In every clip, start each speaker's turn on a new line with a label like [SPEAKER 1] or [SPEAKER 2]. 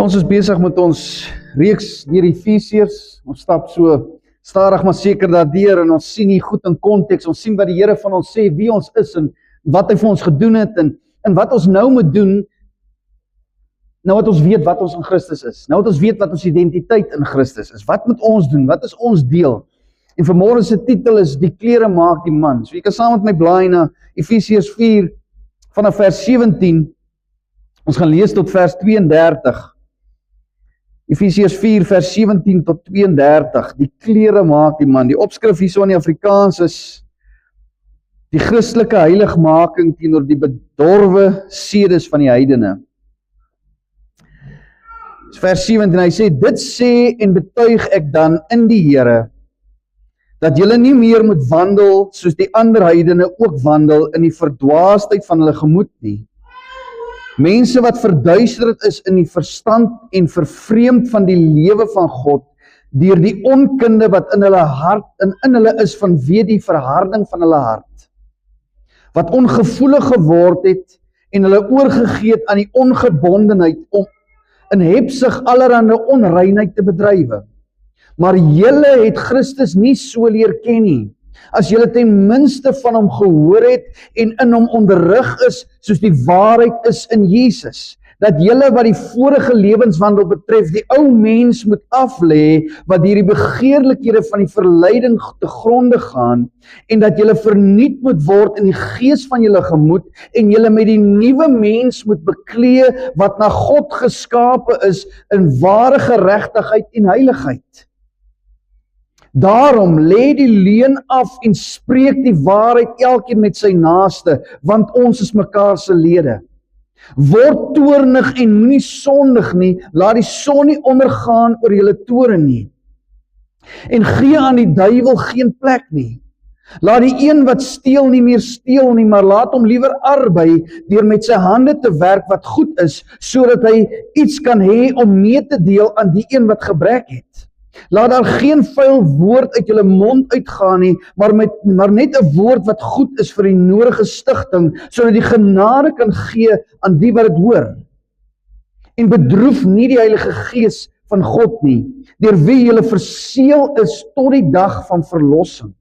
[SPEAKER 1] Nou, ons is besig met ons reeks deur Efesiërs. Ons stap so stadig maar seker daardeur en ons sien hier goed in konteks. Ons sien wat die Here van ons sê, wie ons is en wat hy vir ons gedoen het en wat ons nou moet doen. Nou wat ons weet wat ons in Christus is. Nou wat ons weet wat ons identiteit in Christus is. Wat moet ons doen? Wat is ons deel? En vanmôre se titel is die klere maak die man. So jy kan saam met my blaai na Efesiërs 4 vanaf vers 17. Ons gaan lees tot vers 32. Efesiërs 4 vers 17 tot 32. Die klere maak die man. Die opskrif hierso in die Afrikaans is die Christelike heiligmaking teenoor die bedorwe sedes van die heidene. Vers 17, hy sê, dit sê en betuig ek dan in die Here, dat julle nie meer moet wandel soos die ander heidene ook wandel in die verdwaasheid van hulle gemoed nie. Mense wat verduisterd is in die verstand en vervreemd van die lewe van God, deur die onkunde wat in hulle hart en in hulle is vanweë die verharding van hulle hart, wat ongevoelig geword het en hulle oorgegee het aan die ongebondenheid om in hebsug allerhande onreinheid te bedrywe. Maar julle het Christus nie so leer ken nie. As julle ten minste van hom gehoor het en in hom onderrig is, soos die waarheid is in Jesus, dat julle wat die vorige lewenswandel betref, die ou mens moet aflê, wat deur die begeerlikhede van die verleiding te gronde gaan, en dat julle vernuut moet word in die gees van julle gemoed, en julle met die nuwe mens moet beklee, wat na God geskape is, in ware geregtigheid en heiligheid. Daarom lê die leuen af en spreek die waarheid elkeen met sy naaste, want ons is mekaar se lede. Word toornig en moenie sondig nie, laat die son nie ondergaan oor julle toorn nie. En gee aan die duiwel geen plek nie. Laat die een wat steel nie meer steel nie, maar laat hom liewer arbei, deur met sy hande te werk wat goed is, sodat hy iets kan hê om mee te deel aan die een wat gebrek het. Laat daar geen vuil woord uit julle mond uitgaan nie, maar net 'n woord wat goed is vir die nodige stigting, sodat die genade kan gee aan die wat dit hoor. En bedroef nie die Heilige Gees van God nie, deur wie julle verseël is tot die dag van verlossing.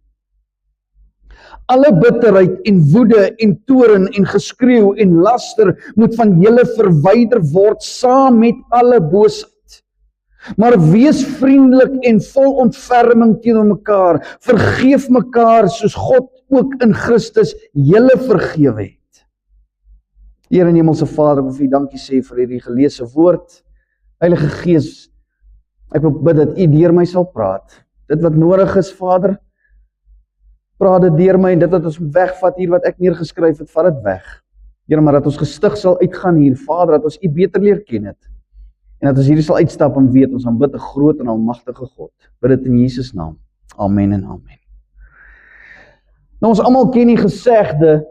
[SPEAKER 1] Alle bitterheid en woede en toorn en geskreeu en laster moet van julle verwyder word saam met alle boosheid. Maar wees vriendelik en vol ontferming teenoor mekaar. Vergeef mekaar soos God ook in Christus julle vergewe het. Here en Hemelse Vader, ek wil vir U dankie sê vir hierdie geleesde woord. Heilige Gees, ek wil bid dat U deur my sal praat. Dit wat nodig is, Vader, praat dit deur my en dit wat ons moet wegvat hier wat ek neergeskryf het, vat dit weg. Here, maar dat ons gestig sal uitgaan hier, Vader, dat ons U beter leer ken het. En dat ons hierdie sal uitstap en weet, ons aanbid 'n groot en almagtige God. Bid dit in Jesus naam. Amen en amen. Nou ons almal ken die gesegde,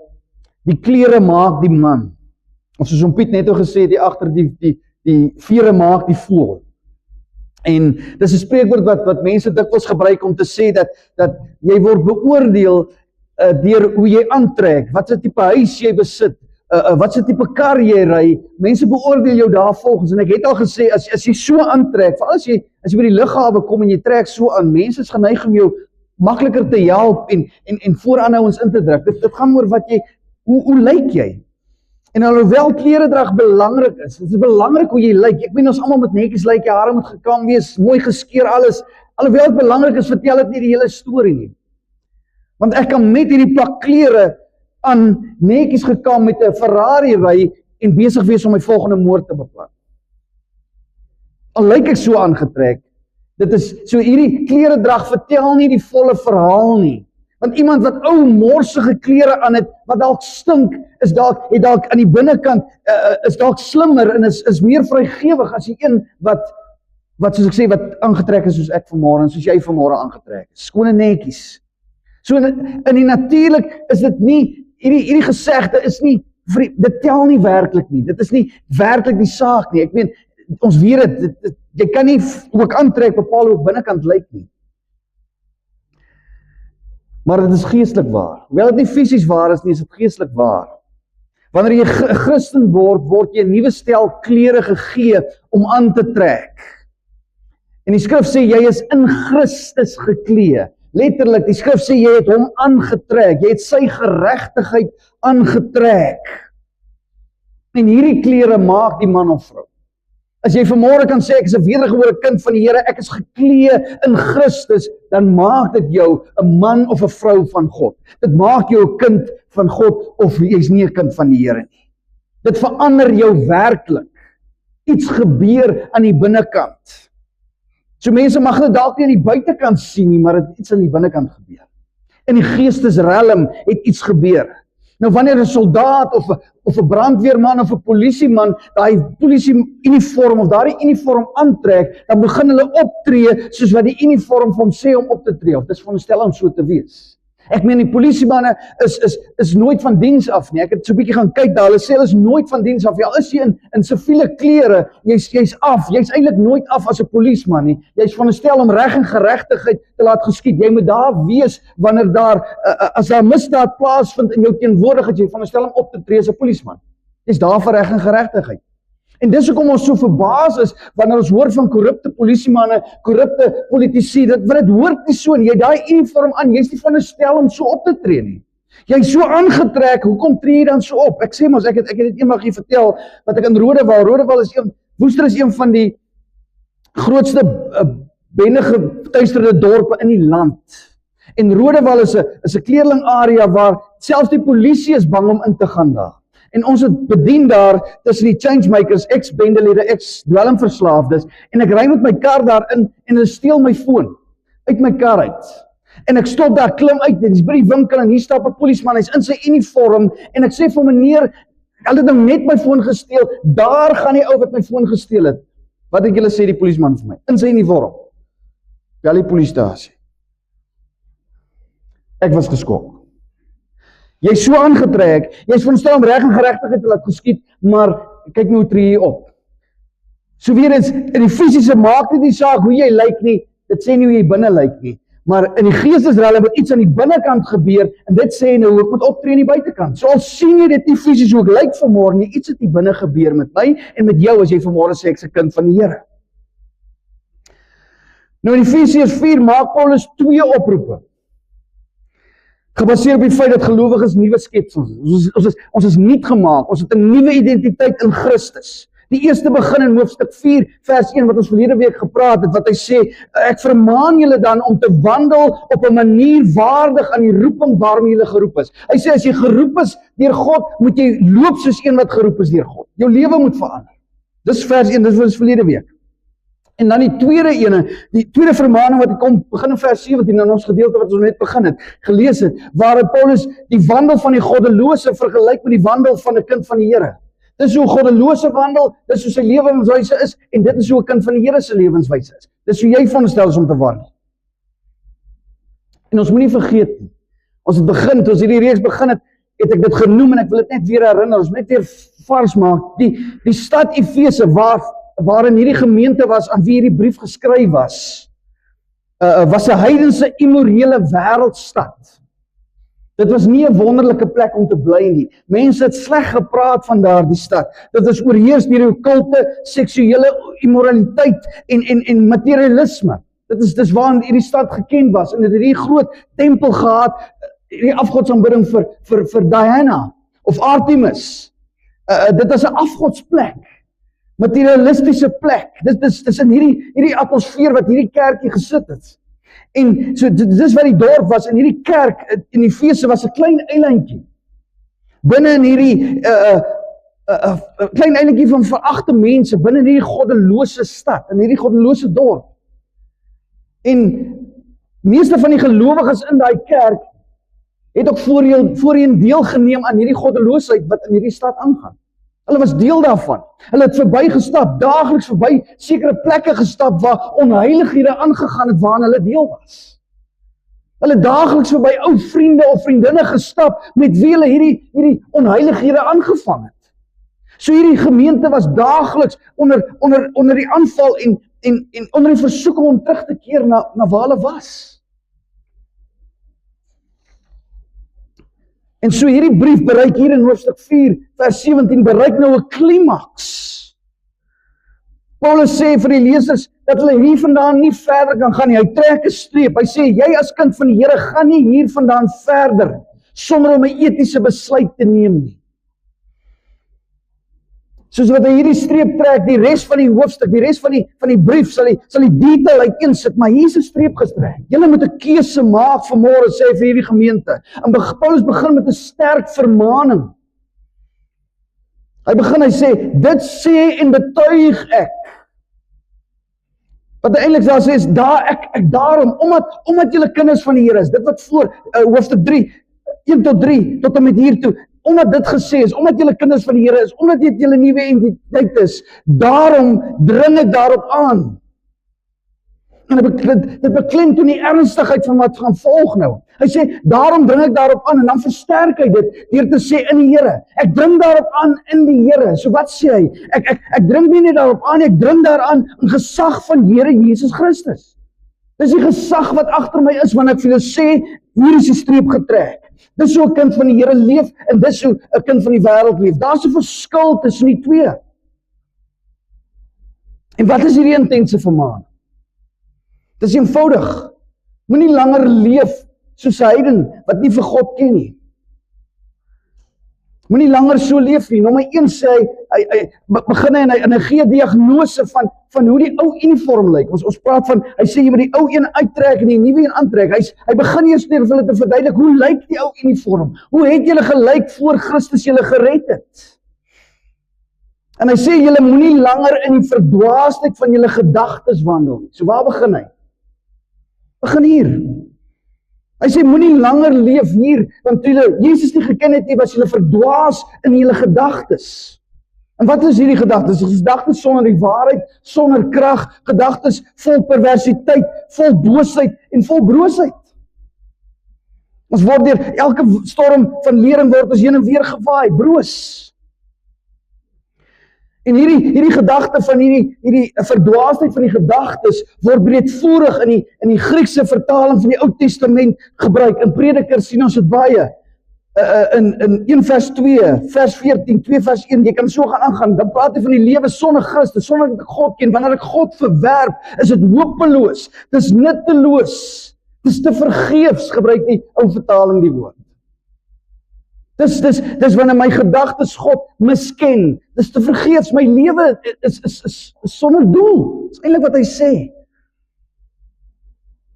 [SPEAKER 1] die klere maak die man. Of soos om Piet net al gesê, die agter die vere maak die voël. En dis 'n spreekwoord wat mense dikwels gebruik om te sê dat jy word beoordeel deur hoe jy aantrek, wat se tipe huis jy besit, wat se tipe kar jy ry. Mense beoordeel jou daarvolgens. En ek het al gesê, as jy so aantrek, veral as jy by die lughawe kom en jy trek so aan, mense is geneig om jou makliker te help en vooraanhouings in te druk. Dit gaan oor wat jy, hoe lyk jy? En alhoewel kleredrag belangrik is, dit is belangrik hoe jy lyk. Ek meen ons almal moet netjies lyk, jou hare moet gekam wees, mooi geskeer alles. Alhoewel dit belangrik is, vertel dit nie die hele storie nie. Want ek kan met hierdie plak klere aan netjies gekam met 'n Ferrari ry en besig wees om my volgende moord te beplan. Al lyk ek so aangetrek, dit is so hierdie kleredrag vertel nie die volle verhaal nie. Want iemand wat ou morsige klere aan het, wat dalk stink, het dalk aan die binnekant is dalk slimmer en is meer vrygewig as die een wat soos ek sê, wat aangetrek is soos ek vanmôre en soos jy vanmôre aangetrek is. Skone netjies. So in die natuurlik is dit nie, hierdie gesegde is nie, dit tel nie werklik nie, dit is nie werklik die saak nie, ek meen, ons weet dit, jy kan nie hoe ek aantrek bepaal hoe ek binnekant lyk nie. Maar dit is geestelik waar, hoewel dit nie fisies waar is nie, is dit geestelik waar. Wanneer jy 'n Christen word jy 'n nuwe stel klere gegee om aan te trek. En die skrif sê jy is in Christus geklee. Letterlik, die skrif sê jy het hom aangetrek, jy het sy geregtigheid aangetrek. En hierdie klere maak die man of vrou. As jy vanmôre kan sê ek is 'n wedergebore kind van die Here, ek is geklee in Christus, dan maak dit jou 'n man of 'n vrou van God. Dit maak jou 'n kind van God of jy's nie 'n kind van die Here nie. Dit verander jou werklik. Iets gebeur aan die binnekant. So mense mag dit dalk nie aan die buitekant sien nie, maar dit het iets aan die binnekant gebeur. In die geestesrelm het iets gebeur. Nou wanneer 'n soldaat of 'n brandweerman of 'n polisieman daai polisie-uniform of daardie uniform aantrek, dan begin hulle optree soos wat die uniform vir hom sê om op te tree. Of dis veronderstel om so te wees. Ek meen die polisiemanne is nooit van diens af nie. Ek het so 'n bietjie gaan kyk daar. Hulle sê hulle is nooit van diens af. Ja, is jy in siviele klere, jy's af. Jy's eintlik nooit af as 'n polisieman nie. Jy's veronderstel om reg en geregtigheid te laat geskied. Jy moet daar wees wanneer daar as daar misdaad plaasvind in jou teenwoordigheid, jy veronderstel om op te tree as 'n polisieman. Jy's daar vir reg en geregtigheid. En dis hoekom ons so verbaas is wanneer ons hoor van korrupte polisiemanne, korrupte politici, dit hoort nie so nie. Jy daai uniform aan, jy's nie veronderstel om so op te tree nie. Jy's so aangetrek, hoekom tree jy dan so op? Ek sê mos, ek het dit eendag hier vertel wat ek in Rodewal is Woester is een van die grootste bende getuisterde dorpe in die land. En Rodewal is 'n kleerling area waar selfs die polisie is bang om in te gaan daar. En ons het bedien daar tussen die changemakers, ex-bendelede, ex-dwelmverslaafdes, en ek ry met my kar daarin en hulle steel my foon uit my kar uit. En ek stop daar, klim uit, dit is by die winkel en hier stap 'n polisieman, hy's in sy uniform en ek sê vir meneer, hulle het nou net my foon gesteel, daar gaan die ou wat my foon gesteel het. Wat het julle sê die polisieman vir my? In sy uniform. Bel die polisiestasie. Ek was geskok. Jy is so aangetrek, jy is veronderstel om reg en geregtigheid te laat geskied, maar kyk nou hoe tree jy op. So weer eens, in die fisiese maak dit nie saak hoe jy lyk nie, dit sê nie hoe jy binne lyk nie, maar in die geestesrelm moet iets aan die binnekant gebeur, en dit sê nou hoe ek moet optree aan die buitekant. So al sien jy dit nie fisies hoe ek lyk vanmôre nie, iets het hier binne gebeur met my, en met jou as jy vanmôre sê ek's 'n kind van die Here. Nou in Efesiërs 4 maak Paulus 2 oproepe. Gebaseer op die feit dat gelowiges nuwe skepsels is. Ons is nuut gemaak. Ons het 'n nuwe identiteit in Christus. Die eerste begin in hoofstuk 4 vers 1 wat ons verlede week gepraat het, wat hy sê, ek vermaan julle dan om te wandel op 'n manier waardig aan die roeping waarmee julle geroep is. Hy sê as jy geroep is deur God, moet jy loop soos een wat geroep is deur God. Jou lewe moet verander. Dis vers 1, dis wat ons verlede week. En dan die tweede vermaning wat kom, begin in vers 17 in ons gedeelte wat ons net begin het, gelees het, waar Paulus die wandel van die goddelose vergelyk met die wandel van 'n kind van die Here. Dis hoe goddelose wandel, dis hoe sy lewenswyse is, en dit is hoe 'n kind van die Here se lewenswyse is. Dis hoe jy veronderstel is om te wandel. En ons moenie vergeet nie, ons het begin, toe ons hierdie reeks begin het ek dit genoem, en ek wil dit net weer herinner, ons net weer vars maak, die stad Efese waarin hierdie gemeente was, aan wie hierdie brief geskryf was 'n heidense immorele wêreldstad. Dit was nie 'n wonderlike plek om te bly nie. Mense het sleg gepraat van daardie stad. Dit is oorheers deur okkulte, seksuele immoraliteit en materialisme. Dis waar hierdie stad geken was, en dit het hierdie groot tempel gehad, hierdie afgodsaanbidding vir Diana of Artemis. Dit is 'n afgodsplek. Materialistiese plek. Dis in hierdie atmosfeer wat hierdie kerkie gesit het. En so dis wat die dorp was, en hierdie kerk in Efese was 'n klein eilandjie. Binne in hierdie klein eilandjie van veragte mense, binne in hierdie goddelose stad, in hierdie goddelose dorp. En meeste van die gelowiges in daai kerk het ook voorheen deelgeneem aan hierdie goddeloosheid wat in hierdie stad aangaan. Hulle was deel daarvan. Hulle het verbygestap, daagliks verby sekere plekke gestap waar onheilighede aangegaan het waaraan hulle deel was. Hulle het daagliks verby ou vriende of vriendinne gestap met wie hulle hierdie onheilighede aangevang het. So hierdie gemeente was daagliks onder die aanval en onder die versoeking om terug te keer na waar hulle was. En so hierdie brief bereik hier in hoofstuk 4, vers 17, bereik nou 'n klimaks. Paulus sê vir die lesers, dat hulle hier vandaan nie verder kan gaan nie. Hy trek 'n streep. Hy sê, jy as kind van die Here gaan nie hier vandaan verder, sonder om 'n etiese besluit te neem nie. Soos wat hy hierdie streep trek, die res van die hoofstuk, die res van die brief, sal die detail uiteensit, maar hier is 'n streep getrek. Julle moet 'n keuse maak vanmôre, sê hy vir hierdie gemeente. En Paulus begin met 'n sterk vermaaning. Hy sê, dit sê en betuig ek. Wat hy eintlik daar sê is, daarom, omdat julle kinders van die Here is, dit wat voor, hoofstuk 3, 1 tot 3, tot en met hiertoe, omdat dit gesê is, omdat julle kinders van die Here is, omdat dit julle nuwe identiteit is, daarom dring ek daarop aan. En dit beklemtoon die ernstigheid van wat gaan volg nou. Hy sê, daarom dring ek daarop aan, en dan versterk hy dit, deur te sê in die Here. Ek dring daarop aan in die Here. So wat sê hy? Ek dring nie net daarop aan, ek dring daaraan in gesag van Here Jesus Christus. Dis die gesag wat agter my is, wanneer ek vir julle sê, hier is die streep getrek. Dis hoe 'n kind van die Here leef, en dis hoe 'n kind van die wêreld leef. Daar's 'n verskil tussen die twee. En wat is hierdie intense vermaaning? Dis eenvoudig. Moenie langer leef soos 'n heiden wat nie vir God ken nie. Moenie langer so leef nie. Nommer 1 sê hy begin en hy gee 'n diagnose van hoe die ou uniform lyk. Ons praat van, hy sê jy moet die ou een uittrek en die nuwe een aantrek. Hy begin eers deur vir hulle te verduidelik, hoe lyk die ou uniform? Hoe het julle gelyk voor Christus julle gered het? En hy sê julle moenie langer in die verdwaasheid van julle gedagtes wandel nie. So waar begin hy? Begin hier. Hy sê, moenie langer leef hier, want toe julle Jesus nie geken het nie, was julle verdwaas in julle gedagtes. En wat is hierdie gedagtes? Gedagtes sonder die waarheid, sonder krag, gedagtes vol perversiteit, vol boosheid en vol broosheid. Ons word deur elke storm van lering word ons heen en weer gewaai, broos. En hierdie gedagte van hierdie verdwaasheid van die gedagtes word breedvoerig in die Griekse vertaling van die Ou Testament gebruik. In Prediker sien ons dit baie. In 1 vers 2, vers 14, 2 vers 1, jy kan so gaan aangaan, dan praat hy van die lewe sonder Christus, sonder dat ek God ken. Wanneer ek God verwerp, is dit hopeloos, dis nutteloos, dis te vergeefs, gebruik die ou vertaling die woord. Dis wanneer my gedagtes God misken, dis te vergeefs, my lewe is sonder doel, dis eintlik wat hy sê.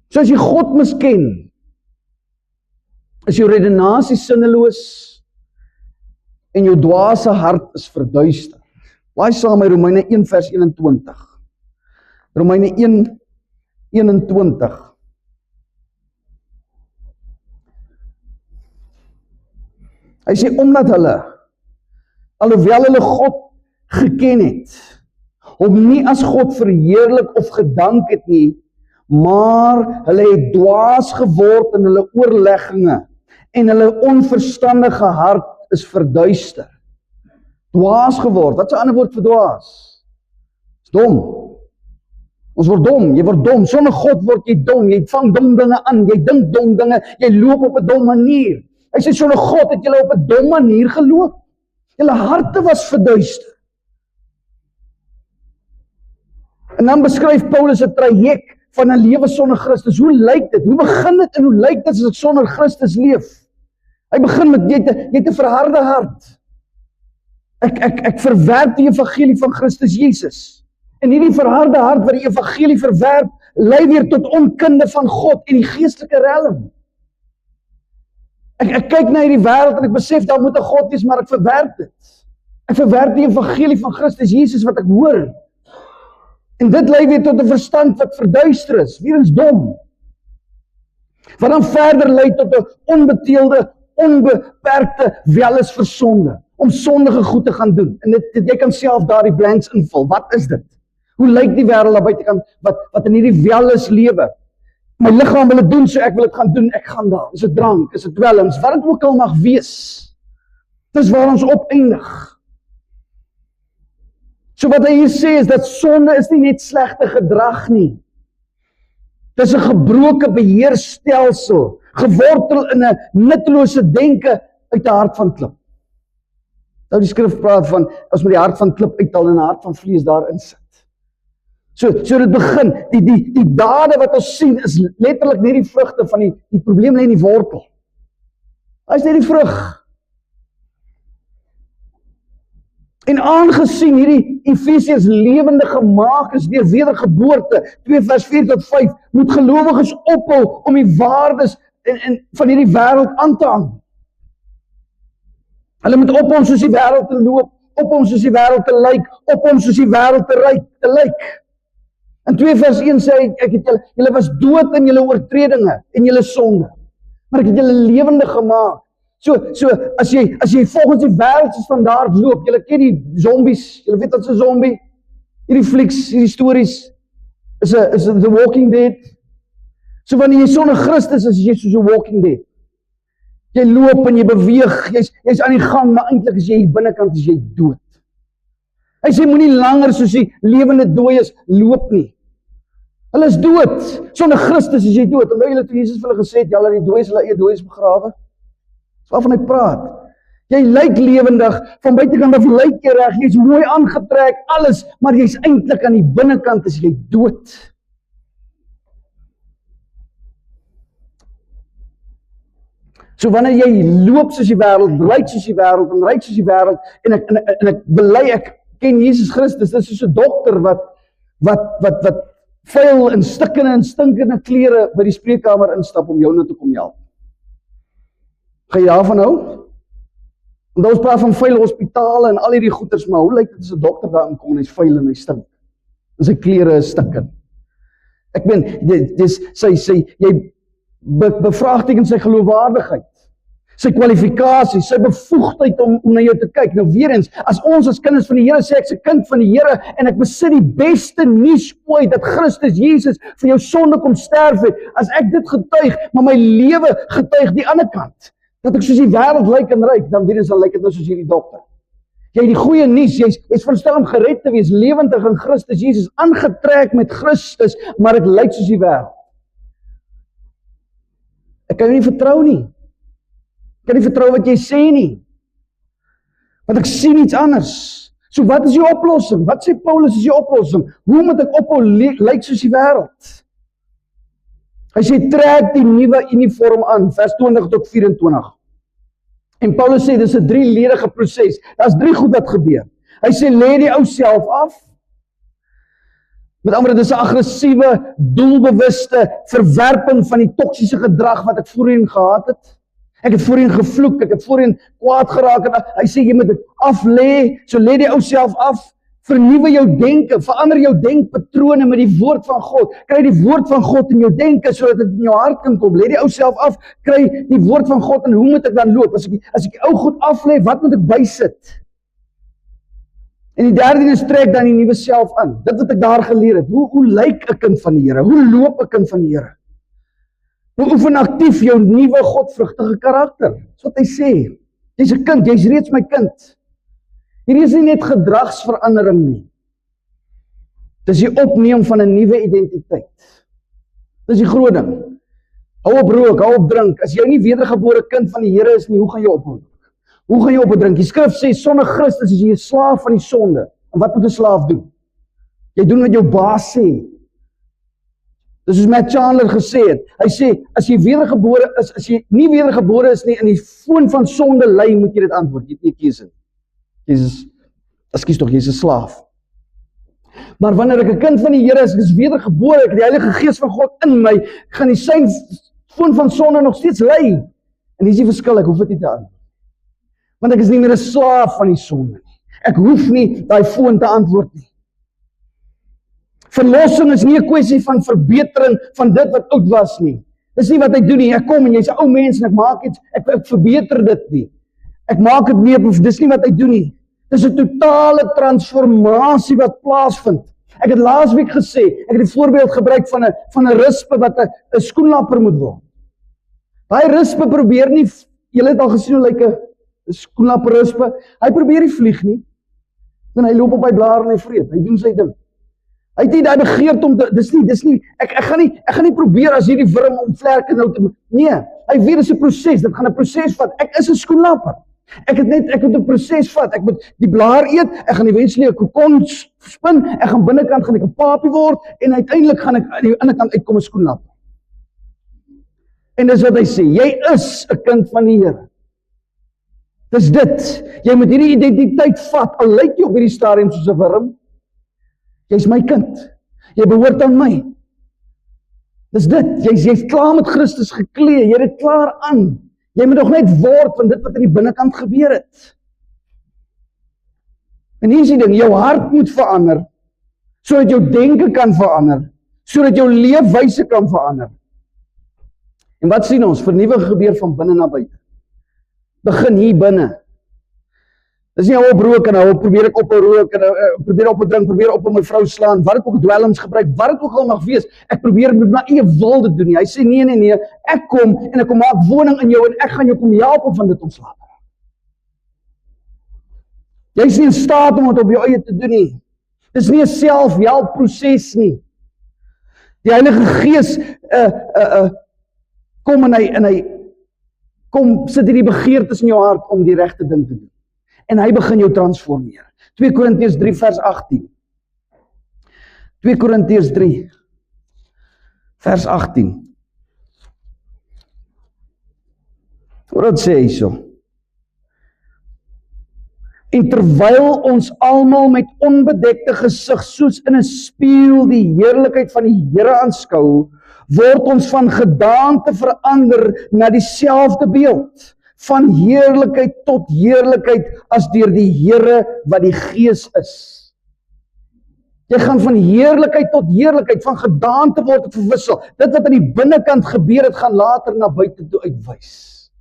[SPEAKER 1] So as jy God misken, is jou redenasie sinneloos en jou dwaase hart is verduister. Laai saam met Romeine 1 vers 21. Romeine 1, 21. Hy sê, omdat hulle, alhoewel hulle God geken het, hom nie as God verheerlik of gedank het nie, maar hulle het dwaas geword in hulle oorlegginge, en hulle onverstandige hart is verduister. Dwaas geword, wat is 'n ander woord vir dwaas? Is dom. Ons word dom, jy word dom, sonder God word jy dom, jy vang dom dinge aan, jy dink dom dinge, jy loop op 'n dom manier. Hy sê, sonder God het julle op 'n dom manier geloop. Julle harte was verduister. En dan beskryf Paulus 'n traject van 'n lewe sonder Christus. Hoe lyk dit? Hoe begin dit en hoe lyk dit as ek sonder Christus leef? Hy begin met, jy het 'n verharde hart. Ek verwerp die evangelie van Christus Jesus. En hierdie verharde hart wat die evangelie verwerp, lei weer tot onkunde van God en die geestelike realm. Ek kyk na hierdie wêreld en ek besef, daar moet 'n God wees, maar ek verwerp dit. Ek verwerp die evangelie van Christus Jesus wat ek hoor. En dit lei weer tot 'n verstand wat verduister is, weer eens dom. Wat dan verder lei tot 'n onbeteelde, onbeperkte welis vir sonde, om sondige goed te gaan doen. En jy kan self daardie blanks invul. Wat is dit? Hoe lyk die wêreld daar buitekant wat in hierdie welis lewe? My liggaam wil dit doen, so ek wil dit gaan doen, ek gaan daar. Is dit drank, is dit dwelms, wat dit ook al mag wees. Dis waar ons opeindig. So wat hy hier sê is dat sonde is nie net slegte gedrag nie. Dis 'n gebroke beheerstelsel, gewortel in 'n nuttelose denke uit 'n hart van klip. Nou die skrif praat van, as met die hart van klip uithaal en 'n hart van vlees daarin sit. So dit begin, die dade wat ons sien, is letterlik nie die vrugte van die probleem lê in die wortel. Hy is net die vrug. En aangesien hierdie Efesiërs lewende gemaak is deur wedergeboorte, 2 vers 4 tot 5, moet gelowiges ophou om die waardes en van hierdie wêreld aan te hang. Hulle moet ophou soos die wêreld te loop, ophou soos die wêreld te lyk, ophou soos die wêreld te lyk. In 2 vers 1 sê hy, ek het julle was dood in julle oortredinge en julle sonde, maar ek het julle lewende gemaak. So as jy volgens die wêreldse standaard loop, julle ken die zombies, julle weet wat 'n zombie, hierdie flieks, hierdie stories, is The Walking Dead. So wanneer jy sonder Christus is jy soos 'n Walking Dead. Jy loop en jy beweeg, jy's aan die gang, maar eintlik is jy hier binnekant is jy dood. Hy sê moenie langer soos die lewende dooies loop nie. Hulle is dood. Sonder Christus is jy dood. Onthou julle toe Jesus vir hulle gesê het, julle die dooies, hulle eie dooies begrawe. Dis waarvan hy praat. Jy lyk lewendig, van buitekant af lyk jy reg, jy's mooi aangetrek, alles, maar jy's eintlik aan die binnekant is jy dood. So wanneer jy loop soos die wêreld, lyk soos die wêreld en ryk soos die wêreld en ek bely ek ken Jesus Christus, dis soos 'n dokter wat vuil en stinkende klere by die spreekkamer instap om jou nou te kom help. Gaan jy daarvan hou? Want ons praat van vuil hospitale en al hierdie goeders, maar hoe lyk dit as 'n dokter daar inkom en hy's vuil en hy stink? En sy klere is stikkend. Ek meen, jy bevraagteken sy geloofwaardigheid, sy kwalifikasies, sy bevoegdheid om na jou te kyk. Nou weer eens, as ons as kinders van die Here sê, ek's 'n kind van die Here en ek besit die beste nuus ooit dat Christus Jesus vir jou sonde kom sterf het, as ek dit getuig, maar my lewe getuig die ander kant, dat ek soos die wêreld lyk en ryk, dan weer eens dan lyk dit nou soos hierdie dokter. Jy het die goeie nuus, jy's veronderstel om gered te wees, lewendig in Christus Jesus, aangetrek met Christus, maar ek lyk soos die wêreld. Ek kan jou nie vertrou nie. Ek kan nie vertrou wat jy sê nie. Want ek sien iets anders. So wat is die oplossing? Wat sê Paulus is die oplossing? Hoe moet ek ophou lyk soos die wêreld? Hy sê trek die nuwe uniform aan, vers 20 tot 24. En Paulus sê dis 'n 3-ledige proses. Daar's 3 goed wat gebeur. Hy sê lê die ou self af. Met ander woorde, dis 'n aggressiewe, doelbewuste verwerping van die toksiese gedrag wat ek voorheen gehad het. Ek het voorheen gevloek, ek het voorheen kwaad geraak en hy sê jy moet dit af lê, so lê die ou self af, vernuwe jou denke, verander jou denkpatrone met die woord van God. Kry die woord van God in jou denke sodat dit in jou hart kan kom. Lê die ou self af, kry die woord van God en hoe moet ek dan loop? As ek die ou goed af lê, wat moet ek bysit? En die derde ding is trek dan die nuwe self aan. Dit wat ek daar geleer het. Hoe lyk 'n kind van die Here? Hoe loop 'n kind van die Here? Hoe oefen aktief jou nuwe godvrugtige karakter? Dis wat hy sê. Jy's 'n kind, jy's reeds my kind. Hierdie is nie net gedragsverandering nie. Dis die opneem van 'n nuwe identiteit. Dis die groot ding. Hou op rook, hou op drink. As jy nie wedergebore kind van die Here is nie, hoe gaan jy ophou? Hoe gaan jy ophou drink? Die skrif sê sonder Christus is jy 'n slaaf van die sonde. En wat moet 'n slaaf doen? Jy doen wat jou baas sê. Dis soos Matt Chandler gesê het. Hy sê as jy wedergebore is, as jy nie wedergebore is nie in die foon van sonde lê, moet jy dit antwoord. Jy het nie 'n keuse. Jy's 'n slaaf. Maar wanneer ek 'n kind van die Here is, ek is wedergebore, ek het die Heilige Gees van God in my, gaan die sy foon van sonde nog steeds lê. En dis die verskil, ek hoef dit nie te antwoord. Want ek is nie meer 'n slaaf van die sonde nie. Ek hoef nie daai foon te antwoord nie. Verlossing is nie 'n kwessie van verbetering van dit wat oud was nie. Dis nie wat hy doen nie. Ek kom en jy's 'n ou mens en ek maak iets, ek verbeter dit nie. Ek maak dit meer, dis nie wat hy doen nie. Dis 'n totale transformasie wat plaasvind. Ek het laasweek gesê, ek het die voorbeeld gebruik van 'n rispe wat 'n skoenlapper moet word. Daai rispe probeer nie, julle het al gesien hoe lyk 'n skoenlapper rispe, hy probeer nie vlieg nie. En hy loop op by blare en hy vreet, hy doen sy ding. Hy het nie daai begeerte om te, dis nie, ek gaan nie probeer as hierdie wurm om vlerke nou te, nee, Hy weet dis 'n proses, dit gaan 'n proses vat. Ek is 'n skoenlapper. Ek moet 'n proses vat. Ek moet die blaar eet, ek gaan eventually 'n kokon spin, ek gaan binnekant gaan ek 'n papie word en uiteindelik gaan ek aan die ander kant uitkom 'n skoenlapper. En dis wat hy sê, jy is 'n kind van die Here. Dis dit. Jy moet hierdie identiteit vat. Al lyk jy op hierdie stadium soos 'n wurm. Jy's my kind. Jy behoort aan my. Dis dit. Jy's klaar met Christus geklee. Jy het dit klaar aan. Jy moet nog net word van dit wat in die binnekant gebeur het. En hier is die ding, jou hart moet verander, sodat jou denke kan verander, sodat jou leefwyse kan verander. En wat sien ons? Vernuwing gebeur van binne na buite. Begin hier binne. Dis nie op rook en nou probeer ek op 'n rook en probeer op 'n drink, probeer op 'n my vrou slaan, wat ek ook dwelms gebruik, wat dit ook al mag wees. Ek probeer met my eie wil dit doen nie. Hy sê nee, ek kom en ek kom maak woning in jou en ek gaan jou kom help om van dit ontslae te raak. Jy is nie in staat om dit op jou eie te doen nie. Dis nie 'n selfhelpproses nie. Die Heilige Gees kom en hy kom sit hierdie begeertes in jou hart om die regte ding te doen. En hy begin jou transformeer. 2 Korintiërs 3 vers 18. 2 Korintiërs 3 vers 18. Wat sê hy so? En terwyl ons almal met onbedekte gesig soos in 'n spieël die heerlikheid van die Here aanskou, word ons van gedaante verander na dieselfde beeld, van heerlikheid tot heerlikheid as deur die Here wat die Gees is. Jy gaan van heerlikheid tot heerlikheid, van gedaante word dit verwissel. Dit wat aan die binnekant gebeur het, gaan later na buite toe uitwys.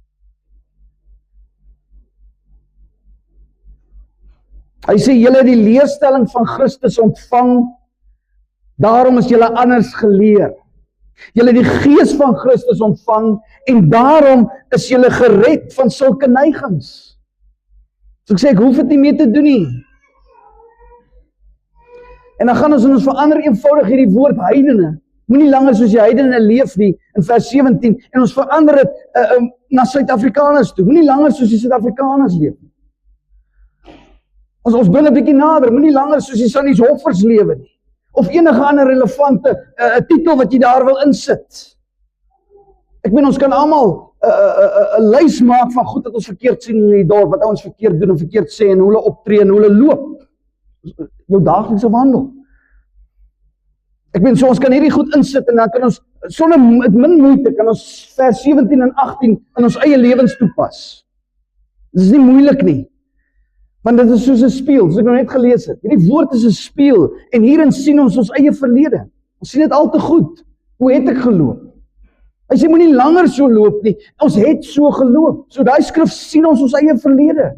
[SPEAKER 1] Hy sê, julle het die leerstelling van Christus ontvang, daarom is julle anders geleer. Julle het die Gees van Christus ontvang, en daarom is julle gered van sulke neigings. So ek sê, ek hoef dit nie meer te doen nie. En dan gaan ons verander eenvoudig hierdie woord heidene. Moenie langer soos die heidene leef nie, in vers 17, en ons verander dit na Suid-Afrikaners toe. Moenie langer soos die Suid-Afrikaners leef nie. Ons binne 'n bietjie nader, moenie langer soos die Sannies Hoffers lewe nie. Of enige ander relevante titel wat jy daar wil insit. Ek meen, ons kan almal 'n lys maak van goed wat ons verkeerd sien in die dorp, wat ons verkeerd doen en verkeerd sê, en hoe hulle optree en hoe hulle loop. Jou daaglikse wandel. Ek meen, so ons kan hierdie goed insit en dan kan ons, sonder min moeite, kan ons vers 17 en 18 in ons eie lewens toepas. Dit is nie moeilik nie. Want dit is soos 'n spieël, soos ek nou net gelees het. Hierdie woord is 'n spieël, en hierin sien ons eie verlede. Ons sien dit al te goed. Hoe het ek geloop? Hy sê, moenie langer so loop nie. Ons het so geloop. So daai skrif sien ons eie verlede.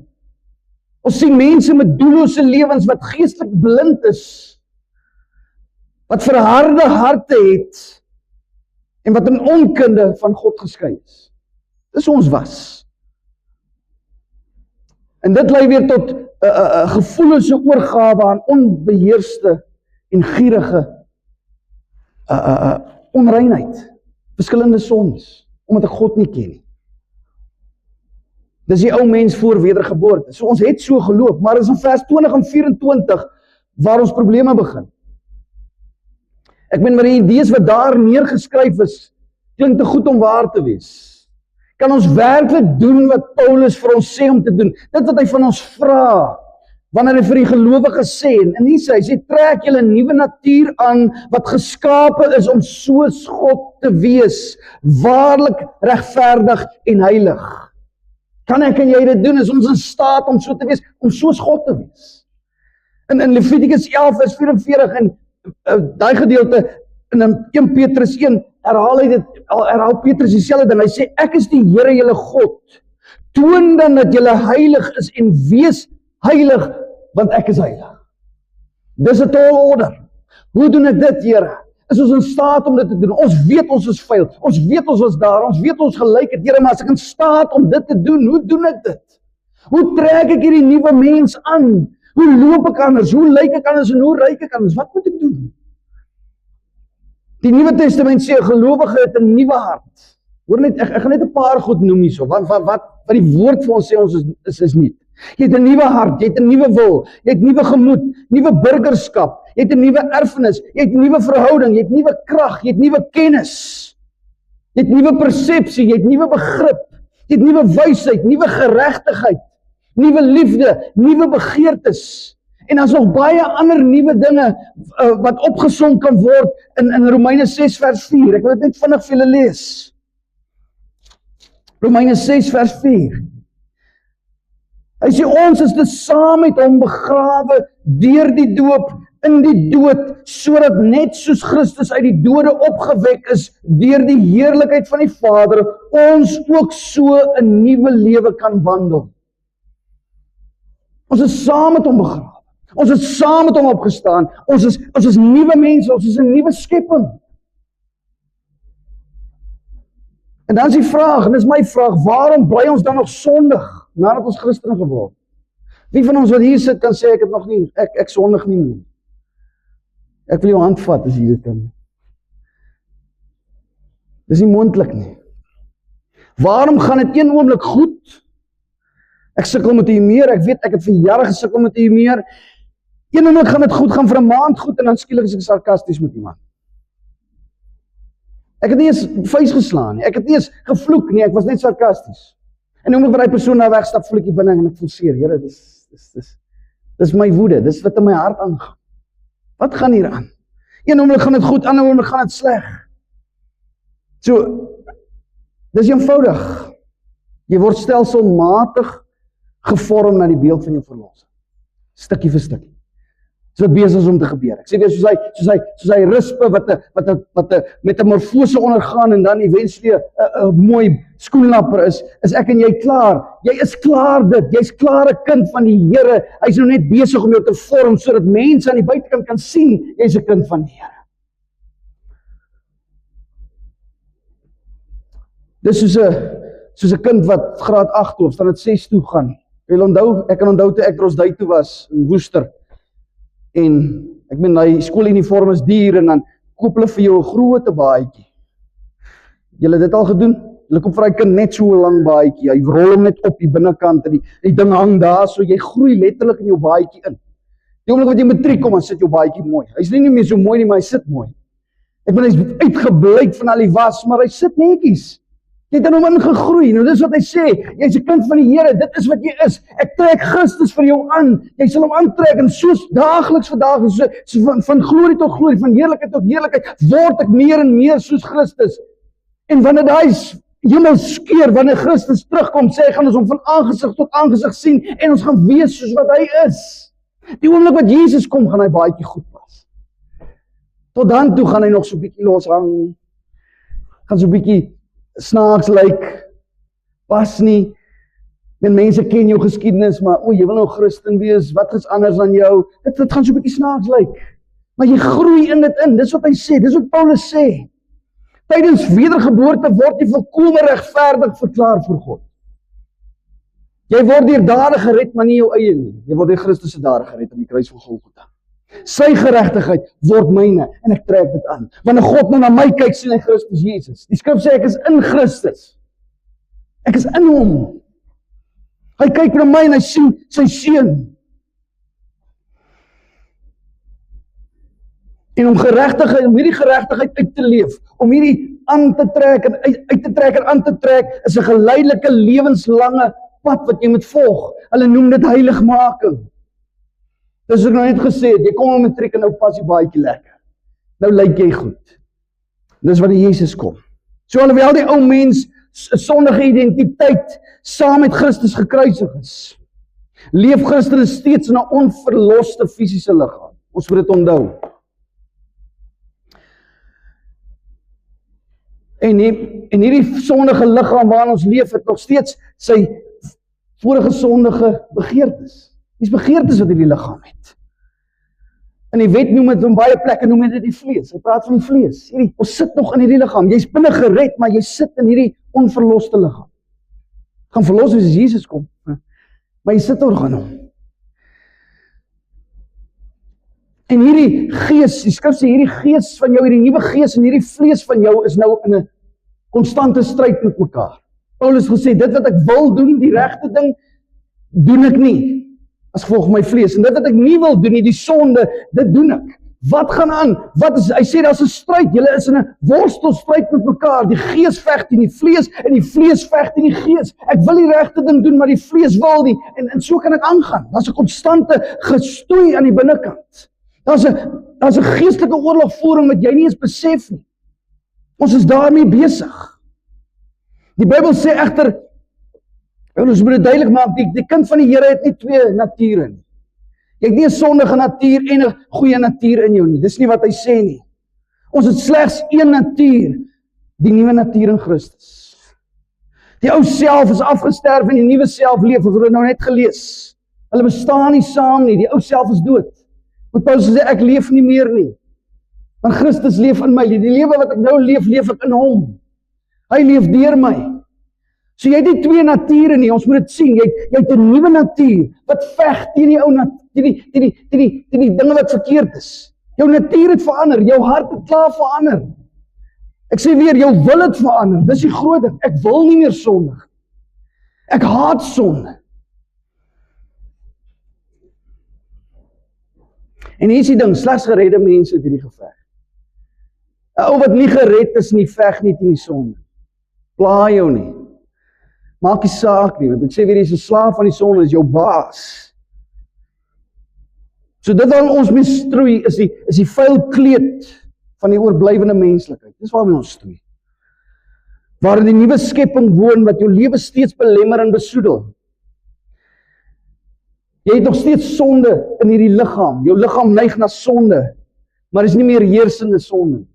[SPEAKER 1] Ons sien mense met doellose lewens wat geestelik blind is, wat verharde harte het, en wat in onkunde van God geskei is. Dis ons was. En dit lei weer tot gevoelens oorgawe aan onbeheerste en gierige onreinheid. Verskillende sondes, omdat ek God nie ken nie. Dis die ou mens voor wedergeboorte. So ons het so geloop, maar is in vers 20 en 24 waar ons probleme begin. Ek meen, maar die idees wat daar neergeskryf is, klink te goed om waar te wees. Kan ons werklik doen wat Paulus vir ons sê om te doen? Dit wat hy van ons vra, wanneer hy vir die gelowiges sê, en nie sê, hy sê, trek julle nuwe natuur aan, wat geskape is om soos God te wees, waarlik regverdig en heilig. Kan ek en jy dit doen? Is ons in staat om so te wees, om soos God te wees? In Levitikus 11 vers 44, en daai gedeelte, in 1 Petrus 1, herhaal Petrus dieselfde ding. Hy sê, ek is die Here julle God. Toon dan dat julle heilig is en wees heilig, want ek is heilig. Dis 'n tall order. Hoe doen ek dit, Here? Is ons in staat om dit te doen? Ons weet ons is vuil. Ons weet ons was daar. Ons weet ons gelyk het. Here, maar as ek in staat om dit te doen, hoe doen ek dit? Hoe trek ek hierdie nuwe mens aan? Hoe loop ek anders? Hoe lyk ek anders en hoe ryk ek anders? Wat moet ek doen? Die Nuwe Testament sê 'n gelowige het 'n nuwe hart. Hoor net, ek gaan net 'n paar goed noem hierso, wat die woord vir ons sê ons is nie. Jy het 'n nuwe hart, jy het 'n nuwe wil, jy het nuwe gemoed, nuwe burgerskap, jy het 'n nuwe erfenis, jy het nuwe verhouding, jy het nuwe krag, jy het nuwe kennis. Jy het nuwe persepsie, jy het nuwe begrip, jy het nuwe wysheid, nuwe geregtigheid, nuwe liefde, nuwe begeertes. En daar's nog baie ander nuwe dinge wat opgesom kan word in Romeine 6 vers 4. Ek wil dit net vinnig vir julle lees. Romeine 6 vers 4. Hy sê ons is dus saam met hom begrawe deur die doop in die dood, sodat net soos Christus uit die dode opgewek is deur die heerlikheid van die Vader, ons ook so 'n nuwe lewe kan wandel. Ons is saam met hom begrawe. Ons is saam met hom opgestaan. Ons is nuwe mense, ons is 'n nuwe skepping. En dan is die vraag, en dis my vraag, waarom bly ons dan nog sondig nadat ons Christene geword? Wie van ons wat hier sit kan sê ek het nog nie, ek sondig nie meer. Ek wil jou hand vat as jy dit kan. Dis nie moontlik nie. Waarom gaan dit een oomblik goed? Ek sukkel met u meer, ek weet ek het vir jare gesukkel met u meer. Een oomblik gaan dit goed, gaan vir 'n maand goed en dan skielik is ek sarkasties met iemand. Ek het nie eens vuis geslaan nie, ek het nie eens gevloek nie, ek was net sarkasties. En die oomblik wat die persoon daar wegstap, voel ek die binne en ek voel seer. Here, dis my woede, dis wat in my hart aangaan. Wat gaan hier aan? Een oomblik gaan dit goed, ander oomblik gaan dit sleg. So, dis eenvoudig. Jy word stelselmatig gevorm na die beeld van jou verlosser. Stukkie vir stukkie. Dis wat besig is om te gebeur. Ek sê weer soos hy rispe wat 'n metamorfose ondergaan en dan eventueel 'n mooi skoenlapper is ek en jy klaar. Jy is klaar dit. Jy's klaar 'n kind van die Here. Hy's nou net besig om jou te vorm sodat mense aan die buitekant kan sien jy's 'n kind van die Here. Dis soos 'n kind wat graad 8 toe of standaard 6 toe gaan. Ek kan onthou toe ek Rosdui toe was in Woester. En ek meen die skooluniform is duur en dan koop hulle vir jou 'n groot baadjie. Julle dit al gedoen? Hulle koop vir daai kind net so 'n lang baadjie. Hy rol hom net op die binnekant en die ding hang daar so jy groei letterlik in jou baadjie in. Die oomblik wat jy matriek kom, dan sit jou baadjie mooi. Hy's nie meer so mooi nie, maar hy sit mooi. Ek bedoel hy's uitgebleik van al die was, maar hy sit netjies. Jy het in hom ingegroei. Nou dis wat hy sê, jy's 'n kind van die Here, dit is wat jy is. Ek trek Christus vir jou aan. Jy sal hom aantrek en soos daagliks vir daagliks, so van glorie tot glorie, van heerlikheid tot heerlikheid, word ek meer en meer soos Christus. En wanneer daai hemel skeur, wanneer Christus terugkom, sê hy gaan ons hom van aangesig tot aangesig sien en ons gaan wees soos wat hy is. Die oomblik wat Jesus kom, gaan hy baadjie goed pas. Tot dan toe gaan hy nog so 'n bietjie loshang. Gaan so 'n bietjie snaaks lyk, pas nie. En mense ken jou geskiedenis, maar jy wil nou Christen wees, wat is anders dan jou? Dit gaan so 'n bietjie snaaks lyk. Maar jy groei in dit in, dis wat hy sê, dis wat Paulus sê. Tydens wedergeboorte word jy volkome regverdig verklaar voor God. Jy word deur dade gered, maar nie jou eie nie. Jy word deur Christus se dade gered aan die kruis van Golgotha. Sy geregtigheid word myne en ek trek dit aan. Wanneer God nou na my kyk, sien hy Christus Jesus. Die skrif sê ek is in Christus. Ek is in hom. Hy kyk na my en hy sien sy seun. En om hierdie geregtigheid uit te leef, om hierdie aan te trek en uit te trek en aan te trek, is 'n geleidelike lewenslange pad wat jy moet volg. Hulle noem dit heiligmaking. Dis ek nou net gesê het, jy kom om matriek en nou pas die baadjie lekker. Nou lyk jy goed. Dis wanneer Jesus kom. So alhoewel die ou mens 'n sondige identiteit saam met Christus gekruisig is, leef Christus steeds in 'n onverloste fisiese liggaam. Ons moet dit onthou. En hierdie sondige liggaam waarin ons leef, het nog steeds sy vorige sondige begeertes. Dis begeertes wat hierdie liggaam het. In die wet noem dit op baie plekke noem dit die vlees. Hy praat van die vlees. Ons sit nog in hierdie liggaam. Jy's binne gered, maar jy sit in hierdie onverloste liggaam. Gaan verlos wees as Jesus kom. Maar jy sit nog in hom. En hierdie gees, die skrif sê hierdie gees van jou, hierdie nuwe gees en hierdie vlees van jou is nou in 'n Konstante stryd met mekaar. Paulus gesê, dit wat ek wil doen, die regte ding, doen ek nie, as gevolg my vlees. En dit wat ek nie wil doen nie, die sonde, dit doen ek. Wat gaan aan? Hy sê, daar's 'n stryd, julle is in 'n worstelstryd met mekaar, die gees veg teen die vlees, en die vlees veg teen die gees. Ek wil die regte ding doen, maar die vlees wil nie, en so kan ek aangaan. Daar's 'n konstante gestoei aan die binnekant. Daar's 'n geestelike oorlogvoering wat jy nie eens besef nie. Ons is daarmee besig. Die Bybel sê egter, ons moet dit duidelik maak, die kind van die Here het nie twee nature nie. Jy het nie 'n sondige natuur en 'n goeie natuur in jou nie. Dis nie wat hy sê nie. Ons het slegs een natuur, die nuwe natuur in Christus. Die ou self is afgesterf en die nuwe self leef, ons het dit nou net gelees. Hulle bestaan nie saam nie, die ou self is dood. Moet Paulus sê, ek leef nie meer nie. Want Christus leef in my. Die lewe wat ek nou leef, leef ek in hom. Hy leef deur my. So jy het nie twee nature nie, ons moet dit sien, jy het 'n nuwe natuur, wat veg teen die ou natuur, die dinge wat verkeerd is. Jou natuur het verander, jou hart het klaar verander. Ek sê weer, jou wil het verander, dis die groot ding, ek wil nie meer sondig. Ek haat sonde. En hier is die ding, slegs geredde mense het hierdie geveg. 'n Ou wat nie gered is nie, veg nie teen die sonde. Pla jou nie. Maak nie saak nie, want ek sê weer, jy is 'n slaaf van die sonde, is jou baas. So dit wat ons mee stroei, is die vuil kleed van die oorblywende menslikheid. Dis waarmee ons stroei. Waarin die nuwe skepping woon, wat jou lewe steeds belemmer en besoedel. Jy het nog steeds sonde in hierdie liggaam. Jou liggaam neig na sonde, maar is nie meer heersende sonde.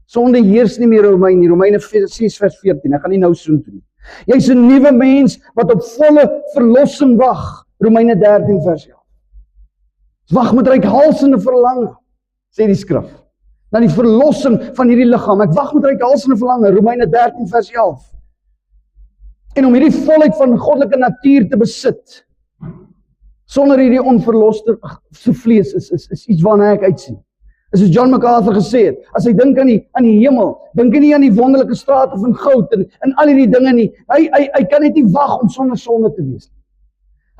[SPEAKER 1] Sonde heers nie meer oor my nie. Romeine 6 vers 14. Ek gaan nie nou so doen nie. Jy's 'n nuwe mens wat op volle verlossing wag. Romeine 13 vers 11. Wag met reikhalsende verlange, sê die skrif, na die verlossing van hierdie liggaam. Ek wag met reikhalsende verlange, Romeine 13 vers 11. En om hierdie volheid van goddelike natuur te besit, sonder hierdie onverloste vlees, is iets waarna ek uitsien. Is soos John MacArthur gesê het, as hy dink aan die hemel, dink hy nie aan die wonderlike strate van goud en al hierdie dinge nie. Hy kan net nie wag om sonder sonde te wees nie.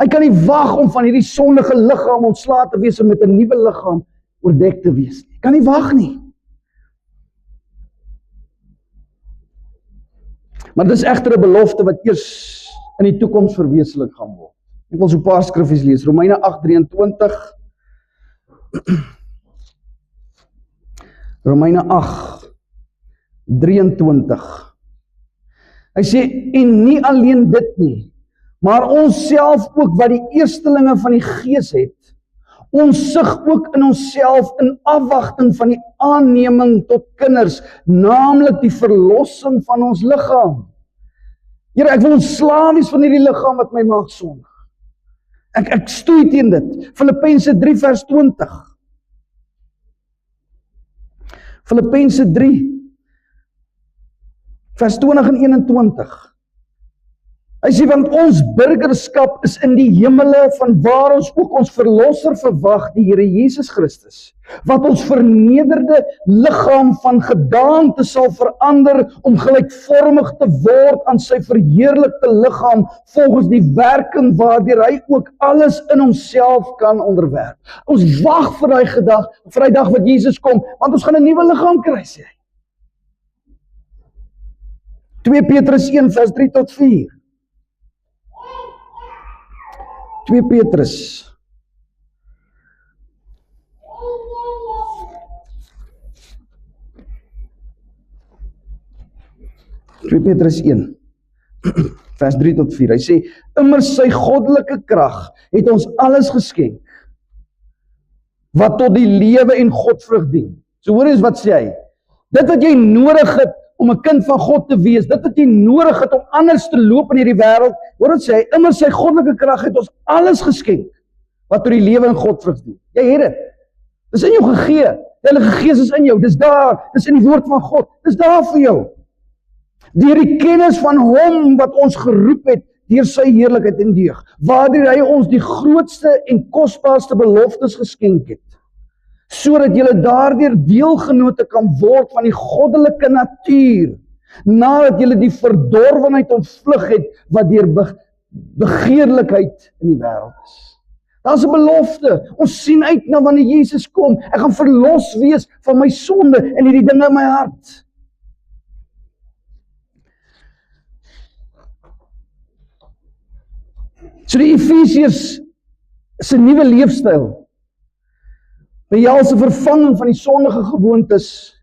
[SPEAKER 1] Hy kan nie wag om van hierdie sondige liggaam ontslae te wees en met 'n nuwe liggaam oordek te wees nie. Hy kan nie wag nie. Maar dis egter 'n belofte wat eers in die toekoms verwesenlik gaan word. Ek wil so 'n paar skriffies lees. Romeine 8:23. Romeine 8:23. Hy sê, en nie alleen dit nie, maar ons self ook wat die eerstelinge van die gees het, ons sug ook in onsself in afwagting van die aanneming tot kinders, naamlik die verlossing van ons liggaam. Here, ek wil ontslae wees van hierdie liggaam wat my maak sondig. Ek stoei teen dit. Filippense 3 vers 20. Filippense 3 vers 20 en 21. Hy sê, want ons burgerskap is in die hemele, van waar ons ook ons verlosser verwag, die Here Jesus Christus, wat ons vernederde liggaam van gedaante sal verander, om gelykvormig te word aan sy verheerlikte liggaam, volgens die werking waardeur hy ook alles in homself kan onderwerp. Ons wag vir daai dag wat Jesus kom, want ons gaan 'n nuwe liggaam kry, sê hy. 2 Petrus 1 vers 3 tot 4. 2 Petrus. Petrus 1 vers 3 tot 4. Hy sê, immers sy goddelike krag het ons alles geskenk wat tot die lewe en Godvrug dien. So hoor eens wat sê hy. Dit wat jy nodig het om 'n kind van God te wees, dit wat jy nodig het om anders te loop in hierdie wêreld, hoor wat sê hy, immers sy goddelike krag het ons alles geskenk wat tot die lewe en Godvrug dien. Jy het dit. Dis in jou gegee. Die Heilige Gees is in jou. Dis daar. Dis in die woord van God. Dis daar vir jou. Deur die kennis van hom wat ons geroep het, deur sy heerlikheid en deug, waardeur hy ons die grootste en kosbaarste beloftes geskenk het, sodat julle daardeur deelgenote kan word van die goddelike natuur, Nadat julle die verdorwenheid ontvlug het, wat deur begeerlikheid in die wêreld is. Daar's 'n belofte. Ons sien uit na wanneer Jesus kom. Ek gaan verlos wees van my sonde en hierdie dinge in my hart. So die Efesiërs se nuwe leefstyl behels 'n vervanging van die sondige gewoontes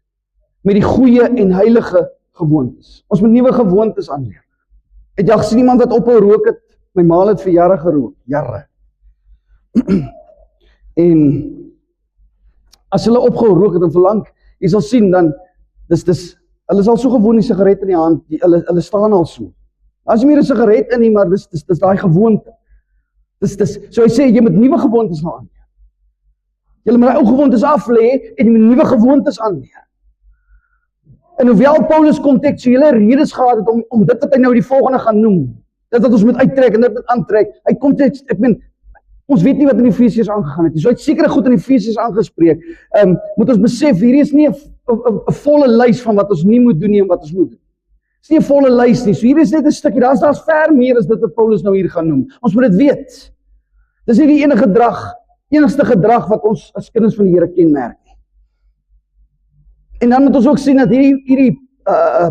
[SPEAKER 1] met die goeie en heilige gewoontes. Ons moet nuwe gewoontes aanleer. Het jy gesien iemand wat ophou rook het? My ma het vir jare gerook, jare. En as hulle ophou rook het en verlang, jy sal sien dan hulle is al so gewoon die sigaret in die hand, hulle staan al so. As jy meer 'n sigaret in nie, maar dis daai gewoonte. So hy sê jy moet nuwe gewoontes nou aanleer. Jy moet daai ou gewoontes af lê en jy moet nuwe gewoontes aanleer. En hoewel Paulus kontekstuele redes gehad het om dit wat hy nou die volgende gaan noem, dit wat ons moet uittrek en dit moet aantrek, hy konteks, ons weet nie wat in Efesiërs aangegaan het nie. So hy het sekere goed in Efesiërs aangespreek. Moet ons besef, hierdie is nie 'n volle lys van wat ons nie moet doen nie en wat ons moet doen. Dit is nie 'n volle lys nie. So hier is net 'n stukkie, daar's ver meer as dit wat Paulus nou hier gaan noem. Ons moet dit weet. Dis nie die enigste gedrag wat ons as kinders van die Here kenmerk nie. En dan moet ons ook sien dat hierdie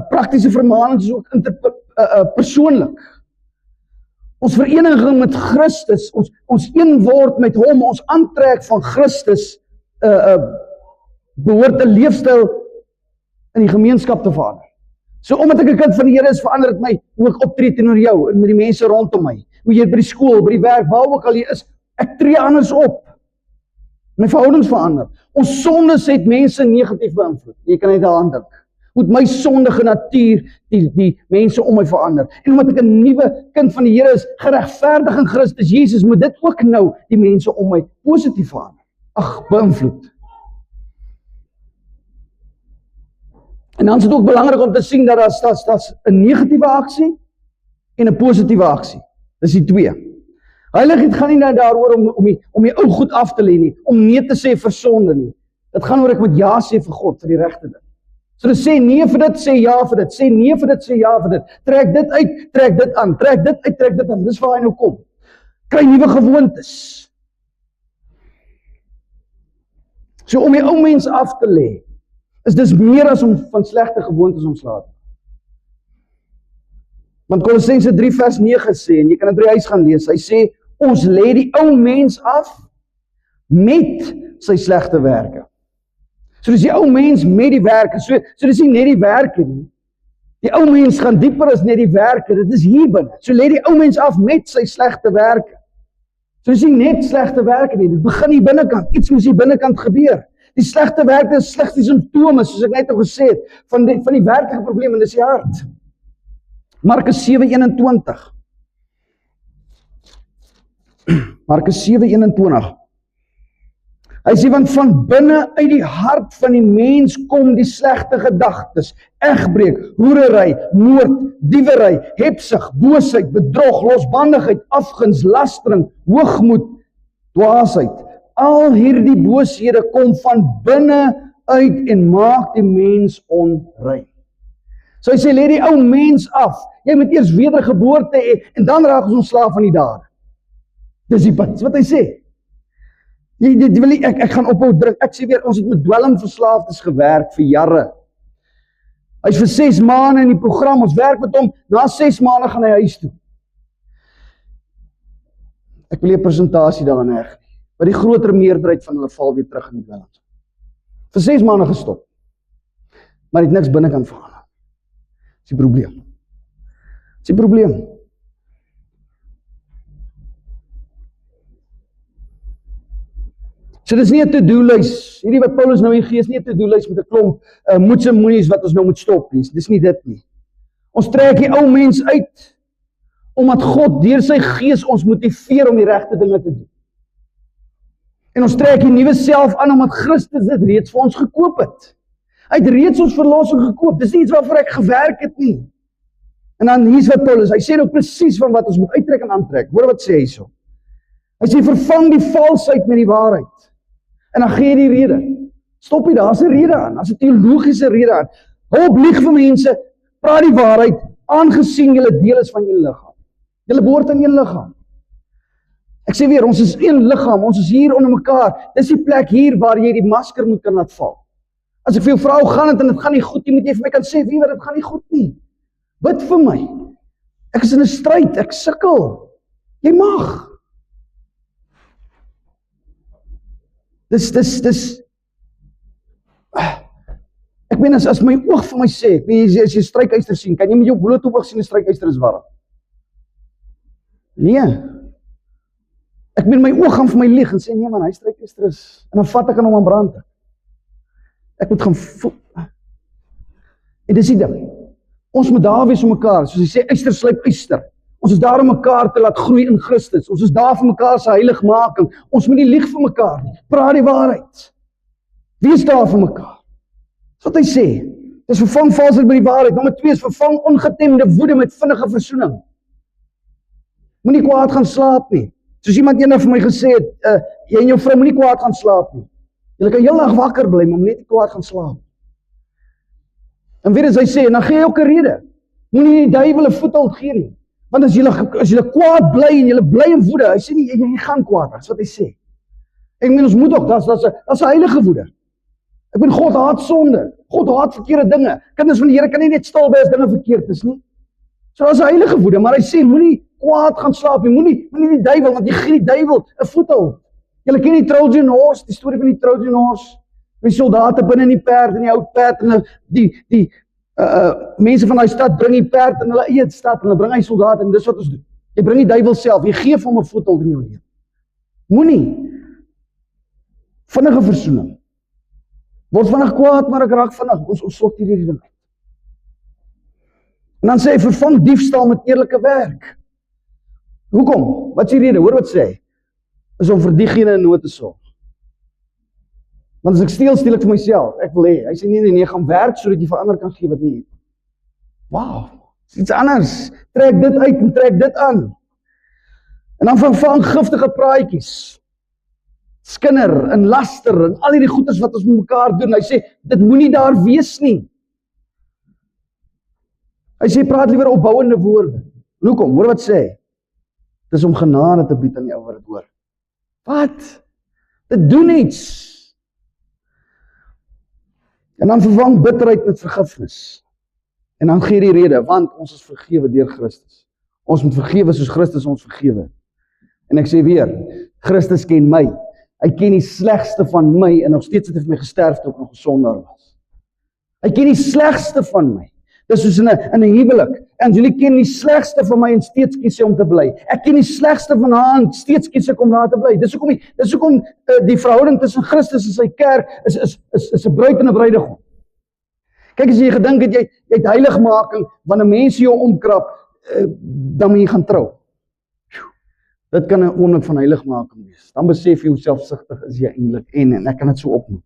[SPEAKER 1] praktiese vermaanings is ook persoonlik. Ons vereniging met Christus, ons een word met hom, ons aantrek van Christus, behoort 'n leefstyl in die gemeenskap te verander. So omdat ek 'n kind van die Here is, verander dit my hoe ek optree teenoor jou en met die mense rondom my. Hoe jy by die skool, by die werk, waar ook al jy is, ek tree anders op. My verhoudings verander. Ons sondes het mense negatief beïnvloed. Jy kan net daaraan dink. Moet my sondige natuur die mense om my verander. En omdat ek 'n nuwe kind van die Here is, geregverdig in Christus Jesus, moet dit ook nou die mense om my positief verander. Beïnvloed. En dan is dit ook belangrik om te sien dat daar's 'n negatiewe aksie en 'n positiewe aksie. Dis die twee. Heiligheid gaan nie nou daaroor om die ou goed af te lê nie, om nee te sê vir sonde nie. Dit gaan oor ek moet ja sê vir God, vir die regte ding. So dit sê nee vir dit, sê ja vir dit, sê nee vir dit, sê ja vir dit. Trek dit uit, trek dit aan, trek dit uit, trek dit aan. Dis waar hy nou kom. Kry nuwe gewoontes. So om die ou mens af te lê, is dis meer as om van slegte gewoontes ontslae. Want Kolossense 3 vers 9 sê, en jy kan dit by die huis gaan lees, hy sê, ons lê die ou mens af met sy slegte werke. So dis die ou mens met die werke, so dis nie net die werke nie. Die ou mens gaan dieper as net die werke, dit is hier binne. So lê die ou mens af met sy slegte werke. So dis nie net slegte werke nie, dit begin hier binnekant, iets moet hier binnekant gebeur. Die slegte werke is slegs die simptome, soos ek net al gesê het, van die werklike probleem, en dis die hart. Markus 7:21. Markus 7:21. Hy sê, want van binne uit die hart van die mens kom die slegte gedagtes, egbreek, hoerery, moord, diewery, hebsug, boosheid, bedrog, losbandigheid, afguns, lastering, hoogmoed, dwaasheid. Al hierdie booshede kom van binne uit en maak die mens onrein. So hy sê, lê die ou mens af. Jy moet eers wedergeboorte hê en dan raak ons ontslaaf van die dade. Dis die punt, wat hy sê. Ek gaan ophou druk. Ek sê weer, ons het met dwelmverslaafdes gewerk vir jare. Hy is vir 6 maande in die program, ons werk met hom, na 6 maande gaan hy huis toe. Ek wil nie 'n persentasie daarin heg nie, maar die groter meerderheid van hulle val weer terug in die dwelm. Vir 6 maande gestop, maar het niks binnekant verander. Dis die probleem. Dis die probleem. So dis nie 'n to-do-lys. Hierdie wat Paulus nou hier gee, is nie 'n to-do-lys met 'n klomp moets en moenies wat ons nou moet stop nie. Dis nie dit nie. Ons trek die ou mens uit, omdat God deur sy gees ons motiveer om die regte dinge te doen. En ons trek die nuwe self aan, omdat Christus dit reeds vir ons gekoop het. Hy het reeds ons verlossing gekoop. Dis nie iets waarvoor ek gewerk het nie. En dan hier's wat Paulus, hy sê nou presies van wat ons moet uittrek en aantrek. Hoor wat sê hy so. Hy sê, vervang die valsheid met die waarheid. En dan gee jy die rede. Stop jy, daar's 'n rede aan. Daar's 'n teologiese rede aan. Hou op lieg vir mense. Praat die waarheid, aangesien julle deel is van julle liggaam. Julle behoort aan een liggaam. Ek sê weer, ons is een liggaam, ons is hier onder mekaar. Dis die plek hier waar jy die masker moet kan laat val. As ek vir jou vrou gaan het en dit gaan nie goed nie, moet jy vir my kan sê, wie wat dit gaan nie goed nie. Bid vir my. Ek is in 'n stryd, ek sukkel. Jy mag. Dis ek meen as my oog vir my sê, as jy 'n strykyster sien, kan jy met jou blote oog sien 'n strykyster is warm? Nee. Ek meen my oog gaan vir my lieg en sê nee man, hy strykyster is. En dan vat ek aan hom aan brand. Ek moet gaan voel. En dis die ding. Ons moet daar wees om mekaar, soos hy sê, yster slyp yster. Ons is daar om mekaar te laat groei in Christus. Ons is daar vir mekaar se heiligmaking. Ons moet nie lieg vir mekaar nie. Praat die waarheid. Wees daar vir mekaar. Dis wat hy sê. Dis vervang valsheid met die waarheid. Nommer 2 is vervang ongetemde woede met vinnige versoening. Moenie kwaad gaan slaap nie. Soos iemand eendag vir my gesê het, jy en jou vrou moenie kwaad gaan slaap nie. Julle kan heel nag wakker bly, maar net nie kwaad gaan slaap. En weer as hy sê, en dan gee hy ook 'n rede. Moenie die duiwel 'n voethold gee nie. Want as julle kwaad bly en julle bly in woede, hy sê nie, jy gaan kwaad, dis wat hy sê. Ek meen, ons moet ook, dat is 'n heilige woede. Ek meen, God haat sonde, God haat verkeerde dinge. Kinders van die Here kan nie net stil bly as dinge verkeerd is nie. So dat is 'n heilige woede, maar hy sê, moenie kwaad gaan slaap nie, moenie die duiwel, want jy gee die duiwel 'n voethold. Julle ken die Trojan horse, die storie van die Trojan horse. Die soldate binne in die perd, en die ou perd, en die mense van daai stad bring die perd in hulle eie stad, en hulle bring hy soldate, en dis wat ons doen. Jy bring die duiwel self, jy gee vir hom 'n voethold in jou lewe. Moenie vinnige versoening. Word vinnig kwaad, maar ek raak vinnig, ons sorg hierdie ding uit. En dan sê hy, vervang diefstal met eerlike werk. Hoekom? Wat is die rede? Hoor wat sê hy? Is om vir diegene in nood te sorg. Want as ek steel ek vir myself. Ek wil hê. Hy sê nee, gaan werk sodat jy vir ander kan gee wat nie het. Wow, is iets anders. Trek dit uit en trek dit aan. En dan vervang giftige praatjies. Skinder en laster en al hierdie goeders wat ons met mekaar doen. Hy sê dit moenie daar wees nie. Hy sê praat liewer opbouende woorde. Hoekom? Hoor wat sê hy? Dis om genade te bied aan die ou wat dit hoor. Wat? Dit doen iets. En dan vervang bitterheid met vergifnis. En dan gee die rede, want ons is vergewe deur Christus. Ons moet vergewe soos Christus ons vergewe. En ek sê weer, Christus ken my. Hy ken die slegste van my en nog steeds het hy vir my gesterf toe ek nog 'n sondaar was. Hy ken die slegste van my. Dis soos in 'n huwelik. Angelique ken die slegste van my en steeds kies sy om te bly. Ek ken die slegste van haar en steeds kies ek om daar te bly. Dis hoekom die verhouding tussen Christus en sy kerk is 'n bruid en 'n bruidegom. Kyk, as jy gedink het jy het heiligmaking wanneer mense jou omkrap, dan moet jy gaan trou. Dit kan 'n oomblik van heiligmaking wees. Dan besef jy hoe selfsugtig is jy eintlik en ek kan dit so opnoem.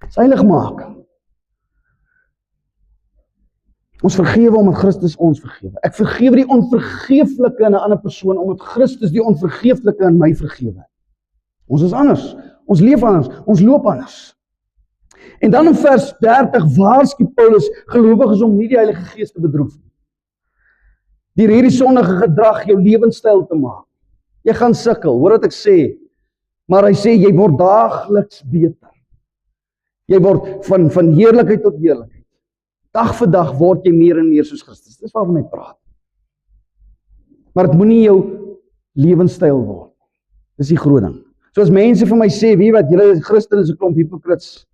[SPEAKER 1] Dis heiligmaking. Ons vergewe omdat Christus ons vergewe. Ek vergewe die onvergeeflike in 'n ander persoon omdat Christus die onvergeeflike in my vergewe. Ons is anders. Ons leef anders. Ons loop anders. En dan in vers 30 waarsku Paulus gelowiges om nie die Heilige Gees te bedroef nie. Deur hierdie sondige gedrag jou lewenstyl te maak. Jy gaan sukkel, hoor wat ek sê. Maar hy sê jy word daagliks beter. Jy word van heerlikheid tot heerlikheid. Dag vir dag word jy meer en meer soos Christus. Dis waarvan hy praat. Maar dit moenie jou lewenstyl word. Dis die groot ding. So as mense vir my sê, wie wat, julle Christene is 'n klomp hipokrits,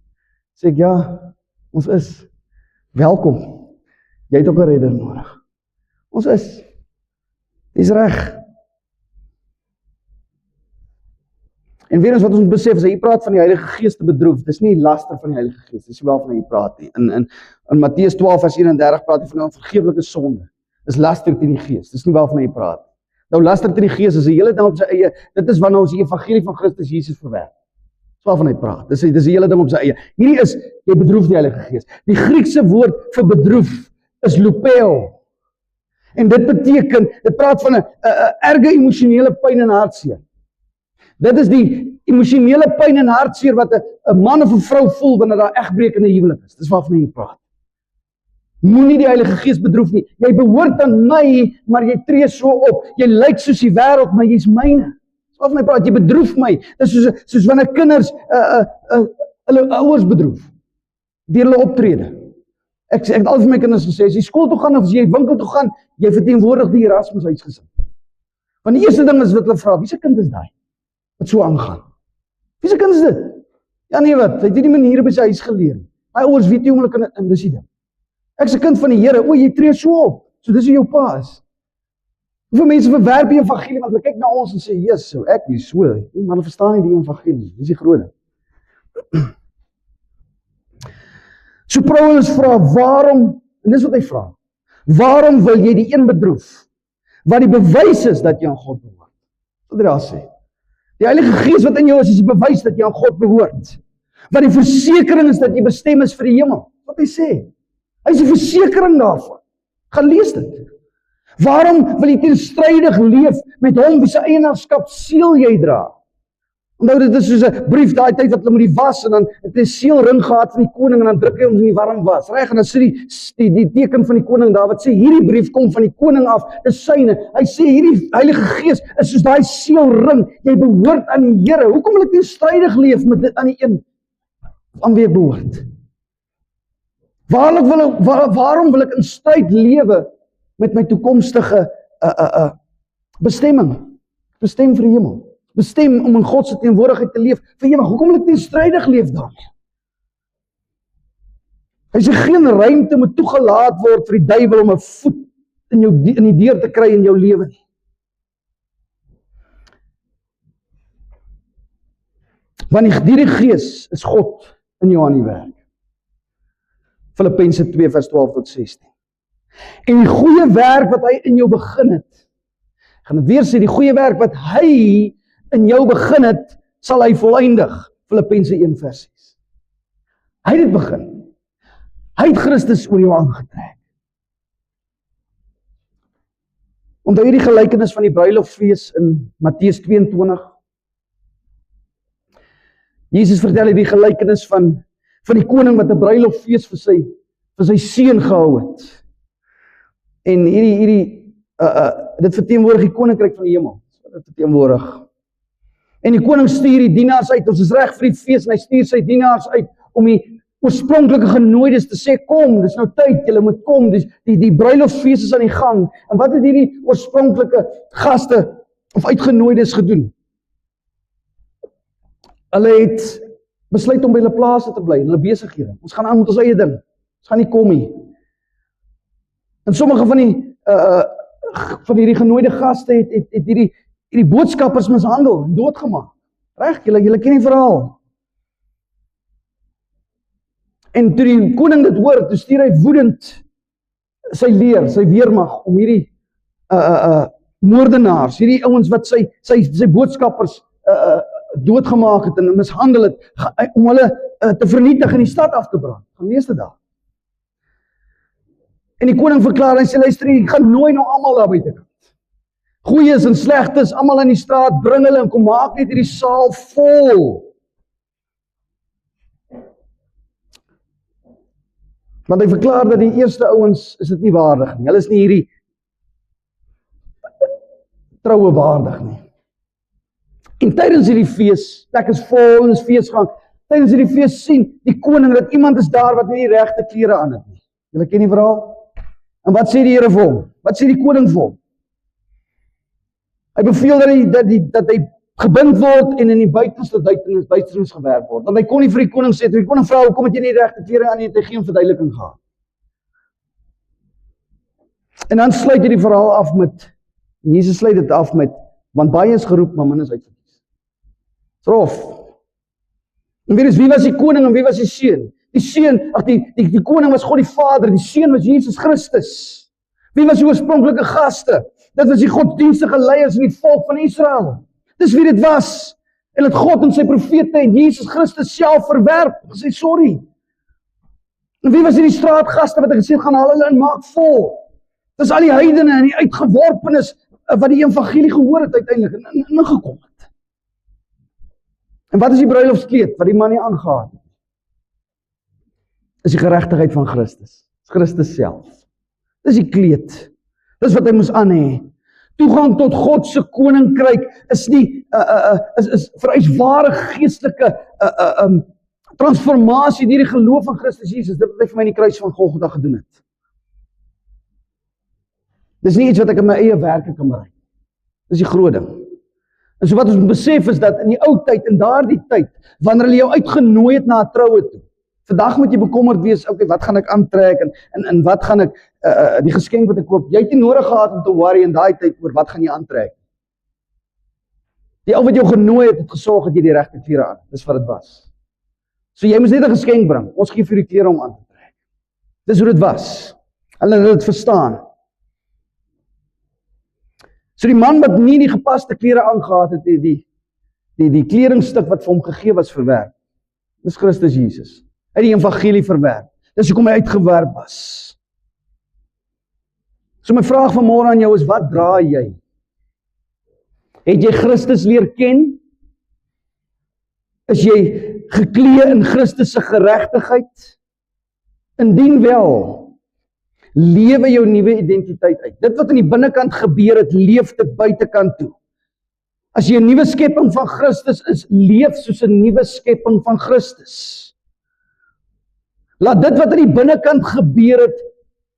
[SPEAKER 1] sê ek ja, ons is. Welkom. Jy het ook 'n redder nodig. Ons is. Dis reg. En weer eens wat ons moet besef, as hy praat van die Heilige Gees te bedroef, dis nie laster van die Heilige Gees, dis nie waarvan hy praat nie. In Matteus 12 vers 31 praat hy van 'n vergeeflike sonde. Dis laster teen die Gees, dis nie waarvan hy praat. Nou laster teen die Gees is 'n hele ding op sy eie, dit is wanneer ons die evangelie van Christus Jesus verwerp. Dis waarvan hy praat, dis 'n hele ding op sy eie. Hierdie is, jy bedroef die Heilige Gees. Die Griekse woord vir bedroef is lupeo. En dit beteken, dit praat van 'n erge emosionele pyn en hartseer. Dit is die emosionele pyn en hartseer wat 'n man of 'n vrou voel wanneer daar egbreek in 'n huwelik is. Dis waarvan hy praat. Moenie die Heilige Gees bedroef nie. Jy behoort aan my, maar jy tree so op. Jy lyk soos die wêreld, maar jy's myne. Of my praat, jy bedroef my. Dit is soos wanneer kinders hulle ouers bedroef deur hulle optrede. Ek het al vir my kinders gesê, as jy skool toe gaan of as jy winkel toe gaan, jy verteenwoordig die Erasmus huisgesin. Want die eerste ding is wat hulle vra, wie se kind is daai? Wat so aangaan? Wie se kind is dit? Ja nee wat, hy het hierdie maniere by sy huis geleer. My ouers weet nie hoe hulle kan in dis die ding. Ek is 'n kind van die Here, o jy tree so op. So dis hoe jou pa is. Hoeveel mense verwerp die evangelie, want hulle kyk na ons en sê, "Jesus, so ek nie so." Maar hulle verstaan nie die evangelie. Dis die groot ding. So Paulus vra, waarom, en dis wat hy vra, waarom wil jy die een bedroef, wat die bewys is dat jy aan God behoort? Wat hy daar sê. Die Heilige Gees wat in jou is die bewys dat jy aan God behoort. Wat die versekering is dat jy bestem is vir die hemel. Wat hy sê. Hy is die versekering daarvan. Gaan lees dit. Waarom wil jy teenstrydig leef met hom wie se eienaarskap seël jy dra? Onthou dit is soos 'n brief daai tyd wat hulle moet die was en dan het hy 'n seelring gehad van die koning en dan druk hy hom in die warm was. Reg en dan sê die teken van die koning daar wat sê hierdie brief kom van die koning af, dis syne. Hy sê hierdie Heilige Gees is soos daai seelring. Jy behoort aan die Here. Hoekom wil ek teenstrydig leef met dit aan die een aan wie ek behoort? Waarom wil ek in stryd lewe met my toekomstige bestemming? Bestem vir die hemel. Bestem om in God se teenwoordigheid te leef vir ewig. Hoekom wil ek teenstrydig leef daarmee? Hy sê geen ruimte moet toegelaat word vir die duiwel om 'n voet in die deur te kry in jou lewe nie. Want die Gees is God in jou aan die werk. Filippense 2 vers 12 tot 16. En die goeie werk wat hy in jou begin het, ek gaan dit weer sê, die goeie werk wat hy in jou begin het, sal hy voleindig. Filippense 1 vers 6. Hy het dit begin. Hy het Christus oor jou aangetrek. Onthou jy die gelykenis van die bruilofsfees in Matteus 22? Jesus vertel die gelykenis van die koning wat 'n bruilofsfees vir sy seun gehou het. En dit verteenwoordig die koninkryk van die hemel. Dit verteenwoordig. En die koning stuur die dienaars uit, ons is reg vir die fees, en hy stuur sy dienaars uit om die oorspronklike genooides te sê, kom, dis nou tyd, julle moet kom, die bruilofsfees is aan die gang. En wat het hierdie oorspronklike gaste of uitgenooides gedoen? Hulle het besluit om by hulle plase te bly, hulle besighede. Ons gaan aan met ons eie ding. Ons gaan nie kom nie. En sommige van hierdie genooide gaste het hierdie boodskappers mishandel en doodgemaak. Reg, julle ken die verhaal. En toe die koning dit hoor, toe stuur hy woedend sy weermag om hierdie moordenaars, hierdie ouens wat sy boodskappers doodgemaak het en mishandel het, om hulle te vernietig en die stad af te brand. Gaan lees dit daar. En die koning verklaar, hy sê, luister, ek gaan nooi nou almal daar buitekant. Goeies en slegtes, almal in die straat, bring hulle en kom maak net hierdie saal vol. Want hy verklaar dat die eerste ouens is dit nie waardig nie. Hulle is nie hierdie troue waardig nie. En tydens hierdie fees, plek is vol en is feesgang, tydens hierdie fees sien die koning dat iemand is daar wat nie die regte klere aan het nie. Julle ken die verhaal? En wat sê die Here vir hom? Wat sê die koning vir hom? Hy beveel dat hy gebind word en in die buitenste duisternis gewerp word. Want hy kon nie vir die koning sê, toe die koning vra, hoekom het jy nie die regte klere aan nie, het hy geen verduideliking gehad. En dan sluit hy die verhaal af met, Jesus sluit dit af met, want baie is geroep, maar min is uitverkies. Rof. En wie was die koning en wie was die seun? Die seun, die koning was God die Vader, die seun was Jesus Christus. Wie was die oorspronklike gaste? Dit was die godsdienstige leiers in die volk van Israel. Dis wie dit was. En het God en sy profete en Jesus Christus self verwerp. Gesê, sorry. En wie was die straatgaste wat hy gesê, gaan hulle in maak vol. Dis al die heidene en die uitgeworpenes wat die evangelie gehoor het uiteindelik en ingekom het. En wat is die bruilofskleed wat die man nie aangegaan het? Is die geregtigheid van Christus. Dis Christus self. Dis die kleed. Dis wat hy moes aan hê. Toegang tot God se koninkryk is nie is vereis ware geestelike transformasie deur die geloof in Christus Jesus. Dit wat hy vir my in die kruis van Golgotha gedoen het. Dis nie iets wat ek in my eie werke kan bereik. Dis die groot ding. En so wat ons besef is dat in die ou tyd, in daardie tyd, wanneer hulle jou uitgenooi het na 'n troue toe, vandag moet jy bekommerd wees, okay, wat gaan ek aantrek en wat gaan ek die geskenk wat ek koop. Jy het nie nodig gehad om te worry in daai tyd oor wat gaan jy aantrek. Die ou wat jou genooi het gesorg dat jy die regte klere aan. Dis wat dit was. So jy moes net 'n geskenk bring. Ons gee vir die klere om aan te trek. Dis hoe dit was. Hulle het dit verstaan. So die man wat nie die gepaste klere aangehad het, die kledingstuk wat vir hom gegee was verwerp. Dis Christus Jesus. Hy het die evangelie verwerp. Dis hoekom hy uitgewerp was. So my vraag vanmôre aan jou is, wat dra jy? Het jy Christus leer ken? Is jy geklee in Christus se geregtigheid? Indien wel, lewe jou nuwe identiteit uit. Dit wat in die binnekant gebeur het, leef dit buitekant toe. As jy 'n nuwe skepping van Christus is, leef soos 'n nuwe skepping van Christus. Laat dit wat in die binnekant gebeur het,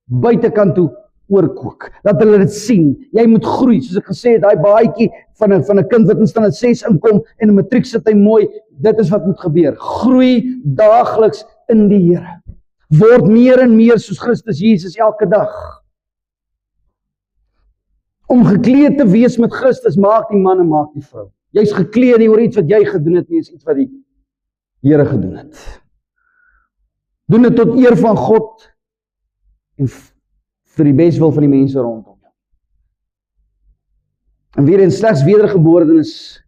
[SPEAKER 1] buitekant toe oorkook. Laat hulle dit sien. Jy moet groei, soos ek gesê het, daai baadjie van 'n kind wat in standaard 6 inkom en in matriek sit hy mooi. Dit is wat moet gebeur. Groei daagliks in die Here. Word meer en meer soos Christus Jesus elke dag. Om gekleed te wees met Christus maak die man en maak die vrou. Jy's gekleed nie oor iets wat jy gedoen het nie, is iets wat die Here gedoen het. Doen dit tot eer van God en vir die beswil van die mense rondom jou. En weer eens, slegs wedergeborenes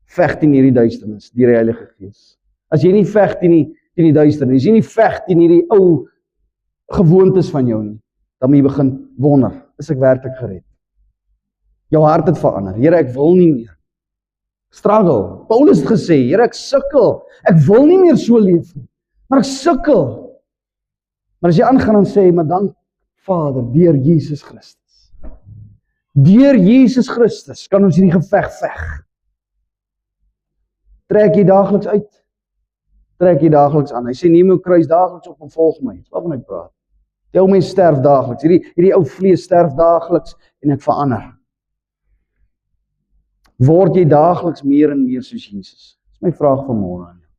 [SPEAKER 1] veg teen hierdie duisternis, deur die Heilige Gees. As jy nie veg teen die duisternis, as jy nie veg teen hierdie ou gewoontes van jou nie, dan moet jy begin wonder, is ek werklik gered? Jou hart het verander. Here, ek wil nie meer. Struggle. Paulus het gesê, Here, ek sukkel. Ek wil nie meer so leef nie, maar ek sukkel. Maar as jy aangaan en sê, maar dan Vader, deur Jesus Christus. Deur Jesus Christus kan ons hierdie geveg veg. Trek jy daagliks uit? Trek jy daagliks aan? Hy sê, neem jou kruis daagliks op en volg my. Dis waarvan ek praat. Die ou mens sterf daagliks. Hierdie ou vlees sterf daagliks en ek verander. Word jy daagliks meer en meer soos Jesus? Dis my vraag vanmôre aan jou.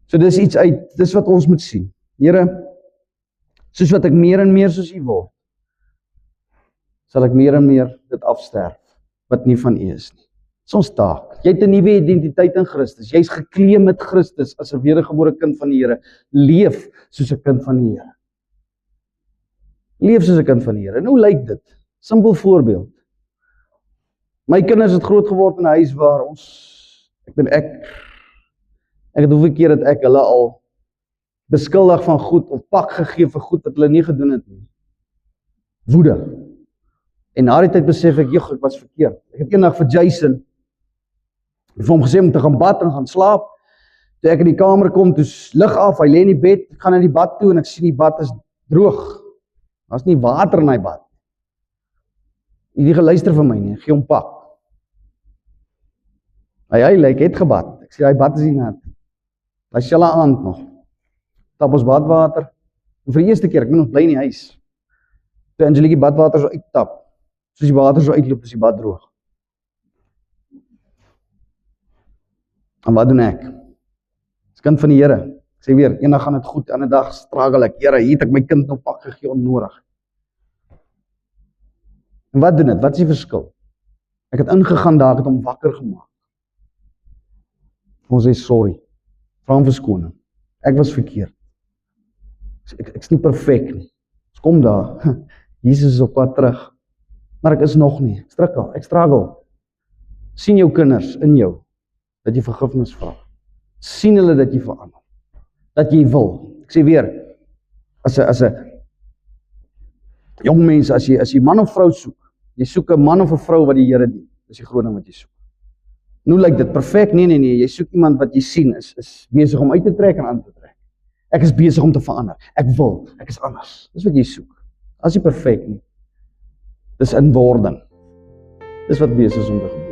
[SPEAKER 1] So dis iets uit, dis wat ons moet sien. Here, soos wat ek meer en meer soos U word, sal ek meer en meer dit afsterf, wat nie van U is nie. Dis ons taak. Jy het 'n nuwe identiteit in Christus. Jy's geklee met Christus as 'n wedergebore kind van die Here. Leef soos 'n kind van die Here. Leef soos 'n kind van die Here. En hoe lyk dit? Simpel voorbeeld. My kinders het groot geword in 'n huis waar ek het hoeveel keer dat ek hulle al beskuldig van goed of pak gegee vir goed wat hulle nie gedoen het nie. Woede. En na die tyd besef ek, ek was verkeerd. Ek het eendag vir Jason vir hom gesê om te gaan bad en gaan slaap. Toe ek in die kamer kom, toe lig af, hy lê in die bed, ek gaan na die bad toe en ek sien die bad is droog. Daar's nie water in die bad. Hy geluister vir my nie, gee hom pak. Hy lyk het gebad. Ek sê hy bad is nie nat. Hy sê hulle aand nog. Tap ons badwater. En vir die eerste keer, ek ben nog bly in die huis. Toe Angelique badwater so uittap, soos die water so uitloop, is die bad droog. En wat doen ek? As kind van die Here. Ek sê weer, eendag gaan dit goed, ander dag struggle ek. Here, hier het ek my kind nou pak gegee onnodig. En wat doen dit? Wat is die verskil? Ek het ingegaan daar, ek het hom wakker gemaak. Ons sê sorry. Vra hom verskoning. Ek was verkeerd. Ek is nie perfek nie. Kom daar. Jesus is op pad terug. Maar ek is nog nie. Ek struggle. Sien jou kinders in jou dat jy vergifnis vra. Sien hulle dat jy verander. Dat jy wil. Ek sê weer, as 'n jong mens, as jy man of vrou soek, jy soek 'n man of 'n vrou wat die Here dien. Dis die groot ding wat jy soek. Nou lyk dit perfek? Nee, jy soek iemand wat jy sien is besig om uit te trek en aan te trek. Ek is besig om te verander. Ek is anders. Dis wat jy soek. As jy perfek nie. Dis in wording. Dis wat besig is om te gebeur.